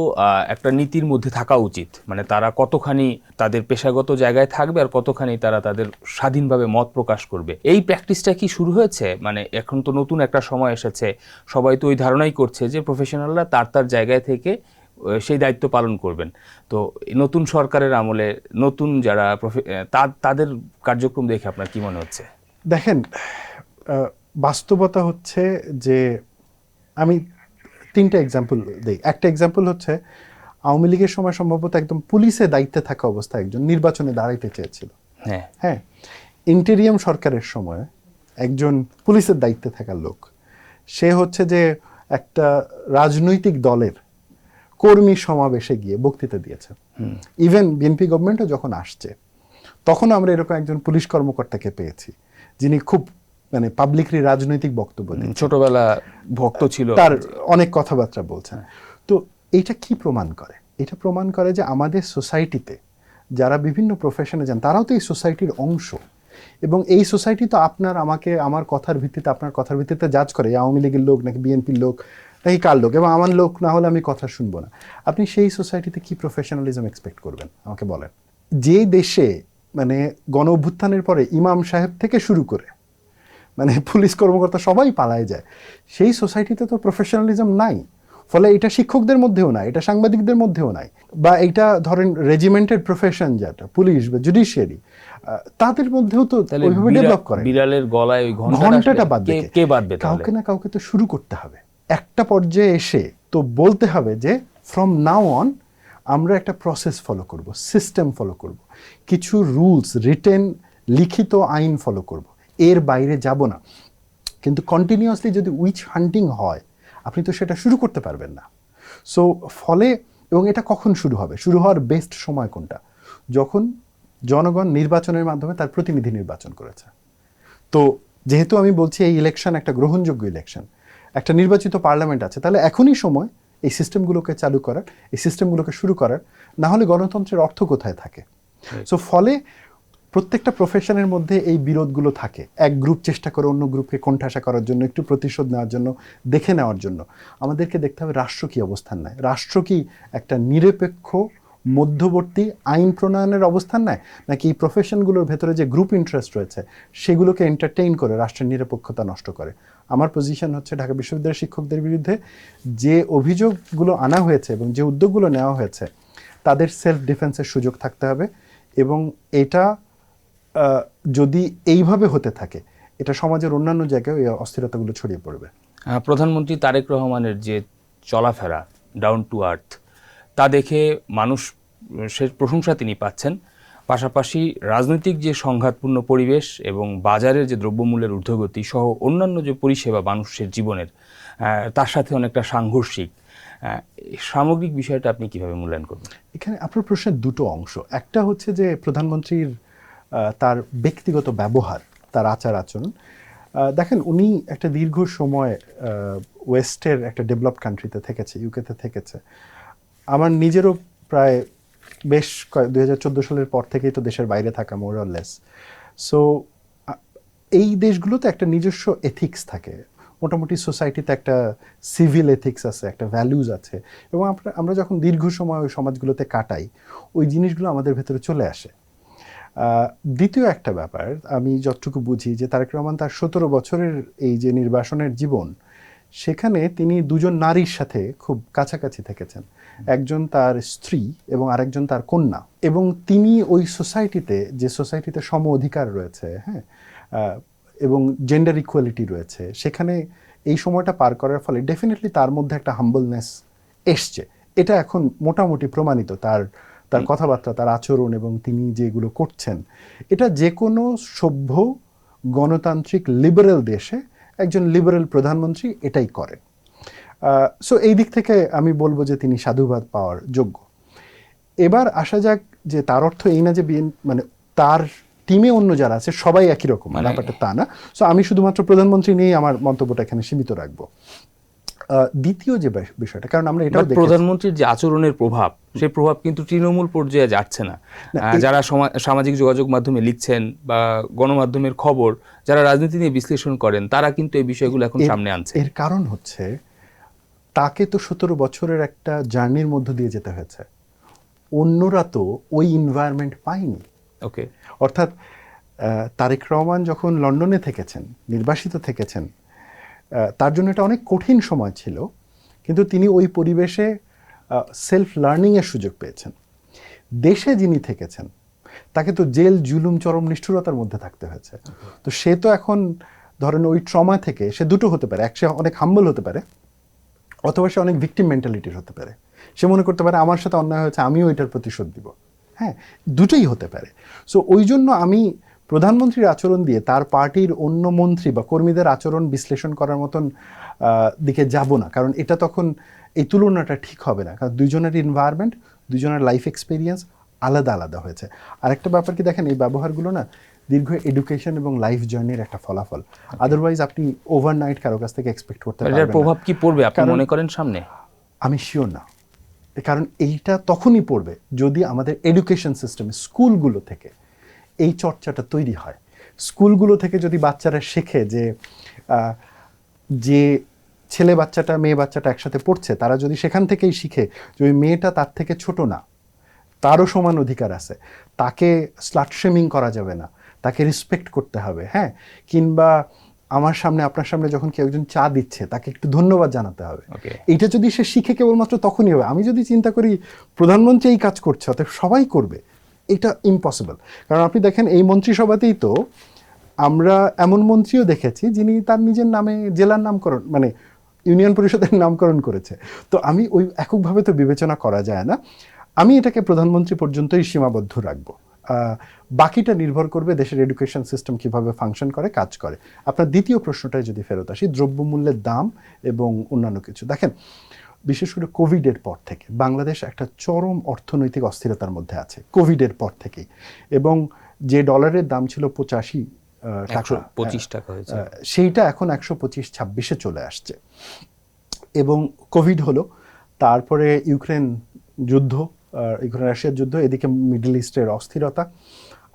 একটা নীতির মধ্যে থাকা উচিত, মানে তারা কতখানি তাদের পেশাগত জায়গায় থাকবে আর কতখানি তারা তাদের স্বাধীনভাবে মত প্রকাশ করবে। এই প্র্যাকটিসটা কি শুরু হয়েছে? মানে এখন তো নতুন একটা সময় এসেছে, সবাই তো ওই ধারণাই করছে যে প্রফেশনালরা তার জায়গায় থেকে সেই দায়িত্ব পালন করবেন। তো নতুন সরকারের আমলে নতুন যারা তাদের কার্যক্রম দেখে আপনার কি মনে হচ্ছে? দেখেন, বাস্তবতা হচ্ছে যে আমি তিনটা এক্সাম্পল দিই। একটা এক্সাম্পল হচ্ছে আওয়ামী লীগের সময় সম্ভবত একদম পুলিশে দায়িত্বে থাকা অবস্থায় একজন নির্বাচনে দাঁড়াইতে চেয়েছিল। হ্যাঁ, ইন্টেরিয়াম সরকারের সময় একজন পুলিশের দায়িত্বে থাকা লোক, সে হচ্ছে যে একটা রাজনৈতিক দলের কর্মী সমাবেশে গিয়ে বক্তৃতা দিয়েছে। ইভেন বিএনপি গভর্নমেন্টও যখন আসছে তখন আমরা এরকম একজন পুলিশ কর্মকর্তাকে পেয়েছি যিনি খুব মানে পাবলিকলি রাজনৈতিক বক্তব্য দেন, ছোটবেলা ভক্ত ছিল, তার অনেক কথাবার্তা বলছেন। তো এটা কি প্রমাণ করে? এটা প্রমাণ করে যে আমাদের সোসাইটিতে যারা বিভিন্ন প্রফেশনে যান তারাও তো এই সোসাইটির অংশ, এবং এই সোসাইটি তো আপনার আমাকে আমার কথার ভিত্তিতে, আপনার কথার ভিত্তিতে জাজ করে আওয়ামী লীগের লোক নাকি বিএনপির লোক নাকি কার লোক, এবং আমার লোক না হলে আমি কথা শুনবো না। আপনি সেই সোসাইটিতে কি প্রফেশনালিজম এক্সপেক্ট করবেন আমাকে বলেন? যে দেশে মানে গণ অভ্যুত্থানের পরে ইমাম সাহেব থেকে শুরু করে মানে পুলিশ কর্মকর্তা সবাই পালায় যায়, সেই সোসাইটিতে তো প্রফেশনালিজম নাই। ফলে এটা শিক্ষকদের মধ্যেও নাই, এটা সাংবাদিকদের মধ্যেও নাই, বা এটা ধরেন রেজিমেন্টেড প্রফেশন যেটা পুলিশ বা জুডিশিয়ারি, তাদের মধ্যেও তো ওইভাবে ডেভেলপ করে। বিড়ালের গলায় ওই ঘন্টাটা বাদ দিয়ে কে বাঁধবে? কাউকে না কাউকে তো শুরু করতে হবে। একটা পর্যায়ে এসে তো বলতে হবে যে ফ্রম নাও অন আমরা একটা প্রসেস ফলো করব, সিস্টেম ফলো করব, কিছু রুলস, রিটেন লিখিত আইন ফলো করব, এর বাইরে যাব না। কিন্তু কন্টিনিউয়াসলি যদি উইচ হান্টিং হয় আপনি তো সেটা শুরু করতে পারবেন না। সো ফলে, এবং এটা কখন শুরু হবে? শুরু হওয়ার বেস্ট সময় কোনটা? যখন জনগণ নির্বাচনের মাধ্যমে তার প্রতিনিধি নির্বাচন করেছে। তো যেহেতু আমি বলছি এই ইলেকশন একটা গ্রহণযোগ্য ইলেকশন, একটা নির্বাচিত পার্লামেন্ট আছে, তাহলে এখনই সময় এই সিস্টেমগুলোকে চালু করার, এই সিস্টেমগুলোকে শুরু করার, না হলে গণতন্ত্রের অর্থ কোথায় থাকে? সো ফলে প্রত্যেকটা প্রফেশনের মধ্যে এই বিরোধগুলো থাকে। এক গ্রুপ চেষ্টা করে অন্য গ্রুপকে কোণঠাসা করার জন্য, একটু প্রতিশোধ নেওয়ার জন্য, দেখে নেওয়ার জন্য। আমাদেরকে দেখতে হবে রাষ্ট্র কী অবস্থান নেয়। রাষ্ট্র কি একটা নিরপেক্ষ মধ্যবর্তী আইন প্রণয়নের অবস্থান নেয়, নাকি এই প্রফেশনগুলোর ভেতরে যে গ্রুপ ইন্টারেস্ট রয়েছে সেগুলোকে এন্টারটেইন করে রাষ্ট্রের নিরপেক্ষতা নষ্ট করে? আমার পজিশন হচ্ছে ঢাকা বিশ্ববিদ্যালয়ের শিক্ষকদের বিরুদ্ধে যে অভিযোগগুলো আনা হয়েছে এবং যে উদ্যোগগুলো নেওয়া হয়েছে তাদের সেলফ ডিফেন্সের সুযোগ থাকতে হবে, এবং এটা যদি এইভাবে হতে থাকে এটা সমাজের অন্যান্য জায়গায় এই অস্থিরতাগুলো ছড়িয়ে পড়বে। প্রধানমন্ত্রী তারেক রহমানের যে চলাফেরা, ডাউন টু আর্থ, তা দেখে মানুষ সে প্রশংসা তিনি পাচ্ছেন। পাশাপাশি রাজনৈতিক যে সংঘাতপূর্ণ পরিবেশ এবং বাজারের যে দ্রব্যমূল্যের ঊর্ধ্বগতি সহ অন্যান্য যে পরিষেবা মানুষের জীবনের তার সাথে অনেকটা সাংঘর্ষিক, সামগ্রিক বিষয়টা আপনি কিভাবে মূল্যায়ন করবেন? এখানে আপনার প্রশ্নের দুটো অংশ। একটা হচ্ছে যে প্রধানমন্ত্রীর তার ব্যক্তিগত ব্যবহার, তার আচার আচরণ। দেখেন, উনি একটা দীর্ঘ সময় ওয়েস্টের একটা ডেভেলপড কান্ট্রিতে থেকেছে, ইউকেতে থেকেছে। আমার নিজেরও প্রায় বেশ 2014 সালের পর থেকেই তো দেশের বাইরে থাকা, মোর অর লেস। সো এই দেশগুলোতে একটা নিজস্ব এথিক্স থাকে, মোটামুটি সোসাইটিতে একটা সিভিল এথিক্স আছে, একটা ভ্যালুজ আছে, এবং আমরা যখন দীর্ঘ সময় ওই সমাজগুলোতে কাটাই, ওই জিনিসগুলো আমাদের ভেতরে চলে আসে। দ্বিতীয় একটা ব্যাপার, আমি যতটুকু বুঝি যে তারেক রহমান তার 17 বছরের এই যে নির্বাসনের জীবন, সেখানে তিনি দুজন নারীর সাথে খুব কাছাকাছি থেকেছেন, একজন তার স্ত্রী এবং আরেকজন তার কন্যা। এবং তিনি ওই সোসাইটিতে, যে সোসাইটিতে সম অধিকার রয়েছে, হ্যাঁ, এবং জেন্ডার ইকুয়ালিটি রয়েছে, সেখানে এই সময়টা পার করার ফলে ডেফিনেটলি তার মধ্যে একটা হাম্বলনেস এসছে। এটা এখন মোটামুটি প্রমাণিত, তার কথাবার্তা, তার আচরণ এবং তিনি যেগুলো করছেন। এটা যে কোনো সভ্য গণতান্ত্রিক লিবারেল দেশে একজন লিবারেল প্রধানমন্ত্রী এটাই করেন। সো এই দিক থেকে আমি বলবো যে তিনি সাধুবাদ পাওয়ার যোগ্য। এবার আসা যাক যে তার অর্থ এই না যে মানে তার টিমে অন্য যারা আছে সবাই একই রকম, ব্যাপারটা তা না। সো আমি শুধুমাত্র প্রধানমন্ত্রী নিয়েই আমার মন্তব্যটা এখানে সীমিত রাখবো। দ্বিতীয় যে বিষয়টা, কারণ আমরা এটাও দেখি প্রধানমন্ত্রীর যে আচরণের প্রভাব, সেই প্রভাব কিন্তু তৃণমূল পর্যায়ে যাচ্ছে না। যারা সামাজিক যোগাযোগ মাধ্যমে লিখছেন বা গণমাধ্যমের খবর, যারা রাজনীতি নিয়ে বিশ্লেষণ করেন, তারা কিন্তু এই বিষয়গুলো এখন সামনে আনছে। এর কারণ হচ্ছে তাকে তো 17 বছরের একটা জার্নির মধ্য দিয়ে যেতে হয়েছে, অন্যরা তো ওই এনভায়রনমেন্ট পায়নি। ওকে, অর্থাৎ তারেক রহমান যখন লন্ডনে থেকেছেন, নির্বাসিত থেকেছেন, তার জন্য এটা অনেক কঠিন সময় ছিল, কিন্তু তিনি ওই পরিবেশে সেলফ লার্নিংয়ের সুযোগ পেয়েছেন। দেশে যিনি থেকেছেন তাকে তো জেল, জুলুম, চরম নিষ্ঠুরতার মধ্যে থাকতে হয়েছে। তো সে তো এখন ধরেন ওই ট্রমা থেকে সে দুটো হতে পারে, সে অনেক হাম্বল হতে পারে, অথবা সে অনেক ভিকটিম মেন্টালিটির হতে পারে। সে মনে করতে পারে আমার সাথে অন্যায় হয়েছে, আমিও এটার প্রতিশোধ দিব। হ্যাঁ, দুটোই হতে পারে। সো ওই জন্য আমি প্রধানমন্ত্রীর আচরণ দিয়ে তার পার্টির অন্য মন্ত্রী বা কর্মীদের আচরণ বিশ্লেষণ করার মতন দিকে যাব না, কারণ এটা তখন এই তুলনাটা ঠিক হবে না, কারণ দুইজনের এনভায়রনমেন্ট, দুইজনের লাইফ এক্সপিরিয়েন্স আলাদা আলাদা হয়েছে। আরেকটা ব্যাপার কি দেখেন, এই ব্যবহারগুলো না দীর্ঘ এডুকেশন এবং লাইফ জার্নির একটা ফলাফল। আদারওয়াইজ আপনি ওভারনাইট কারো কাছ থেকে এক্সপেক্ট করতে পারবেন না। প্রভাব কি পড়বে আপনি মনে করেন সামনে? আমি শিওর না, কারণ এইটা তখনই পড়বে যদি আমাদের এডুকেশন সিস্টেমে, স্কুলগুলো থেকে এই চর্চাটা তৈরি হয়। স্কুলগুলো থেকে যদি বাচ্চারা শেখে যে যে ছেলে বাচ্চাটা মেয়ে বাচ্চাটা একসাথে পড়ছে, তারা যদি সেখান থেকেই শিখে যে ওই মেয়েটা তার থেকে ছোট না, তারও সমান অধিকার আছে, তাকে স্লাট শেমিং করা যাবে না, তাকে রেসপেক্ট করতে হবে, হ্যাঁ, কিংবা আমার সামনে আপনার সামনে যখন কেউ একজন চা দিচ্ছে তাকে একটু ধন্যবাদ জানাতে হবে, এইটা যদি সে শিখে কেবলমাত্র তখনই হবে। আমি যদি চিন্তা করি প্রধানমন্ত্রী এই কাজ করছে অতএব সবাই করবে, এটা ইম্পসিবল। কারণ আপনি দেখেন এই মন্ত্রিসভাতেই তো আমরা এমন মন্ত্রীও দেখেছি যিনি তার নিজের নামে জেলার নামকরণ, মানে ইউনিয়ন পরিষদের নামকরণ করেছে। তো আমি ওই এককভাবে তো বিবেচনা করা যায় না। আমি এটাকে প্রধানমন্ত্রী পর্যন্তই সীমাবদ্ধ রাখবো। বাকিটা নির্ভর করবে দেশের এডুকেশন সিস্টেম কিভাবে ফাংশন করে, কাজ করে। আপনার দ্বিতীয় প্রশ্নটায় যদি ফেরত আসি, দ্রব্যমূল্যের দাম এবং অন্যান্য কিছু, দেখেন বিশেষ করে কোভিডের পর থেকে বাংলাদেশ একটা চরম অর্থনৈতিক অস্থিরতার মধ্যে আছে, কোভিডের পর থেকেই। এবং যে ডলারের দাম ছিল 85 টাকা, 25 টাকা হয়েছে, সেইটা এখন 125-126 চলে আসছে। এবং কোভিড হলো, তারপরে ইউক্রেন যুদ্ধ, ইউক্রেন রাশিয়ার যুদ্ধ, এদিকে মিডল ইস্টের অস্থিরতা,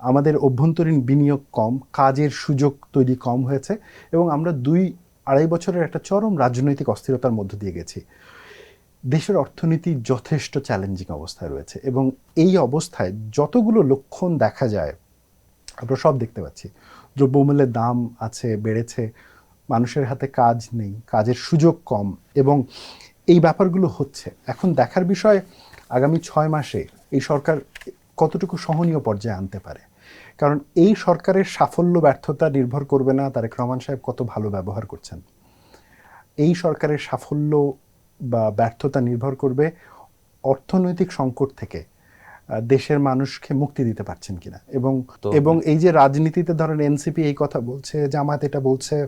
আমাদের অভ্যন্তরীণ বিনিয়োগ কম, কাজের সুযোগ তৈরি কম হয়েছে, এবং আমরা 2-2.5 বছরের একটা চরম রাজনৈতিক অস্থিরতার মধ্য দিয়ে গেছি। দেশের অর্থনীতি যথেষ্ট চ্যালেঞ্জিং অবস্থায় রয়েছে, এবং এই অবস্থায় যতগুলো লক্ষণ দেখা যায় আমরা সব দেখতে পাচ্ছি। দ্রব্যমূল্যের দাম আছে, বেড়েছে, মানুষের হাতে কাজ নেই, কাজের সুযোগ কম, এবং এই ব্যাপারগুলো হচ্ছে। এখন দেখার বিষয় আগামী 6 মাসে এই সরকার কতটুকু সহনীয় পর্যায়ে আনতে পারে। কারণ এই সরকারের সাফল্য ব্যর্থতা নির্ভর করবে না তারেক রহমান সাহেব কত ভালো ব্যবহার করছেন, এই সরকারের সাফল্য বা ব্যর্থতা নির্ভর করবে অর্থনৈতিক সংকট থেকে দেশের মানুষকে মুক্তি দিতে পারছেন কিনা। এবং তো- এবং এই যে রাজনীতিতে ধরেন এনসিপি এই কথা বলছে, জামাত এটা বলছে,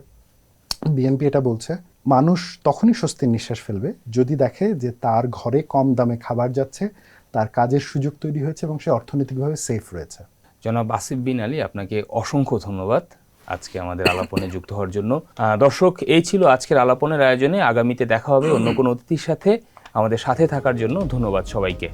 বিএনপি এটা বলছে, মানুষ তখনই স্বস্তির নিঃশ্বাস ফেলবে যদি দেখে যে তার ঘরে কম দামে খাবার যাচ্ছে, তার কাজের সুযোগ তৈরি হয়েছে এবং সে অর্থনৈতিকভাবে সেফ রয়েছে। জনাব আসিফ বিন আলী, আপনাকে অসংখ্য ধন্যবাদ আজকে আমাদের আলাপনে যুক্ত হওয়ার জন্য। দর্শক, এই ছিল আজকের আলাপনের আয়োজনে। আগামীতে দেখা হবে অন্য কোনো অতিথির সাথে। আমাদের সাথে থাকার জন্য ধন্যবাদ সবাইকে।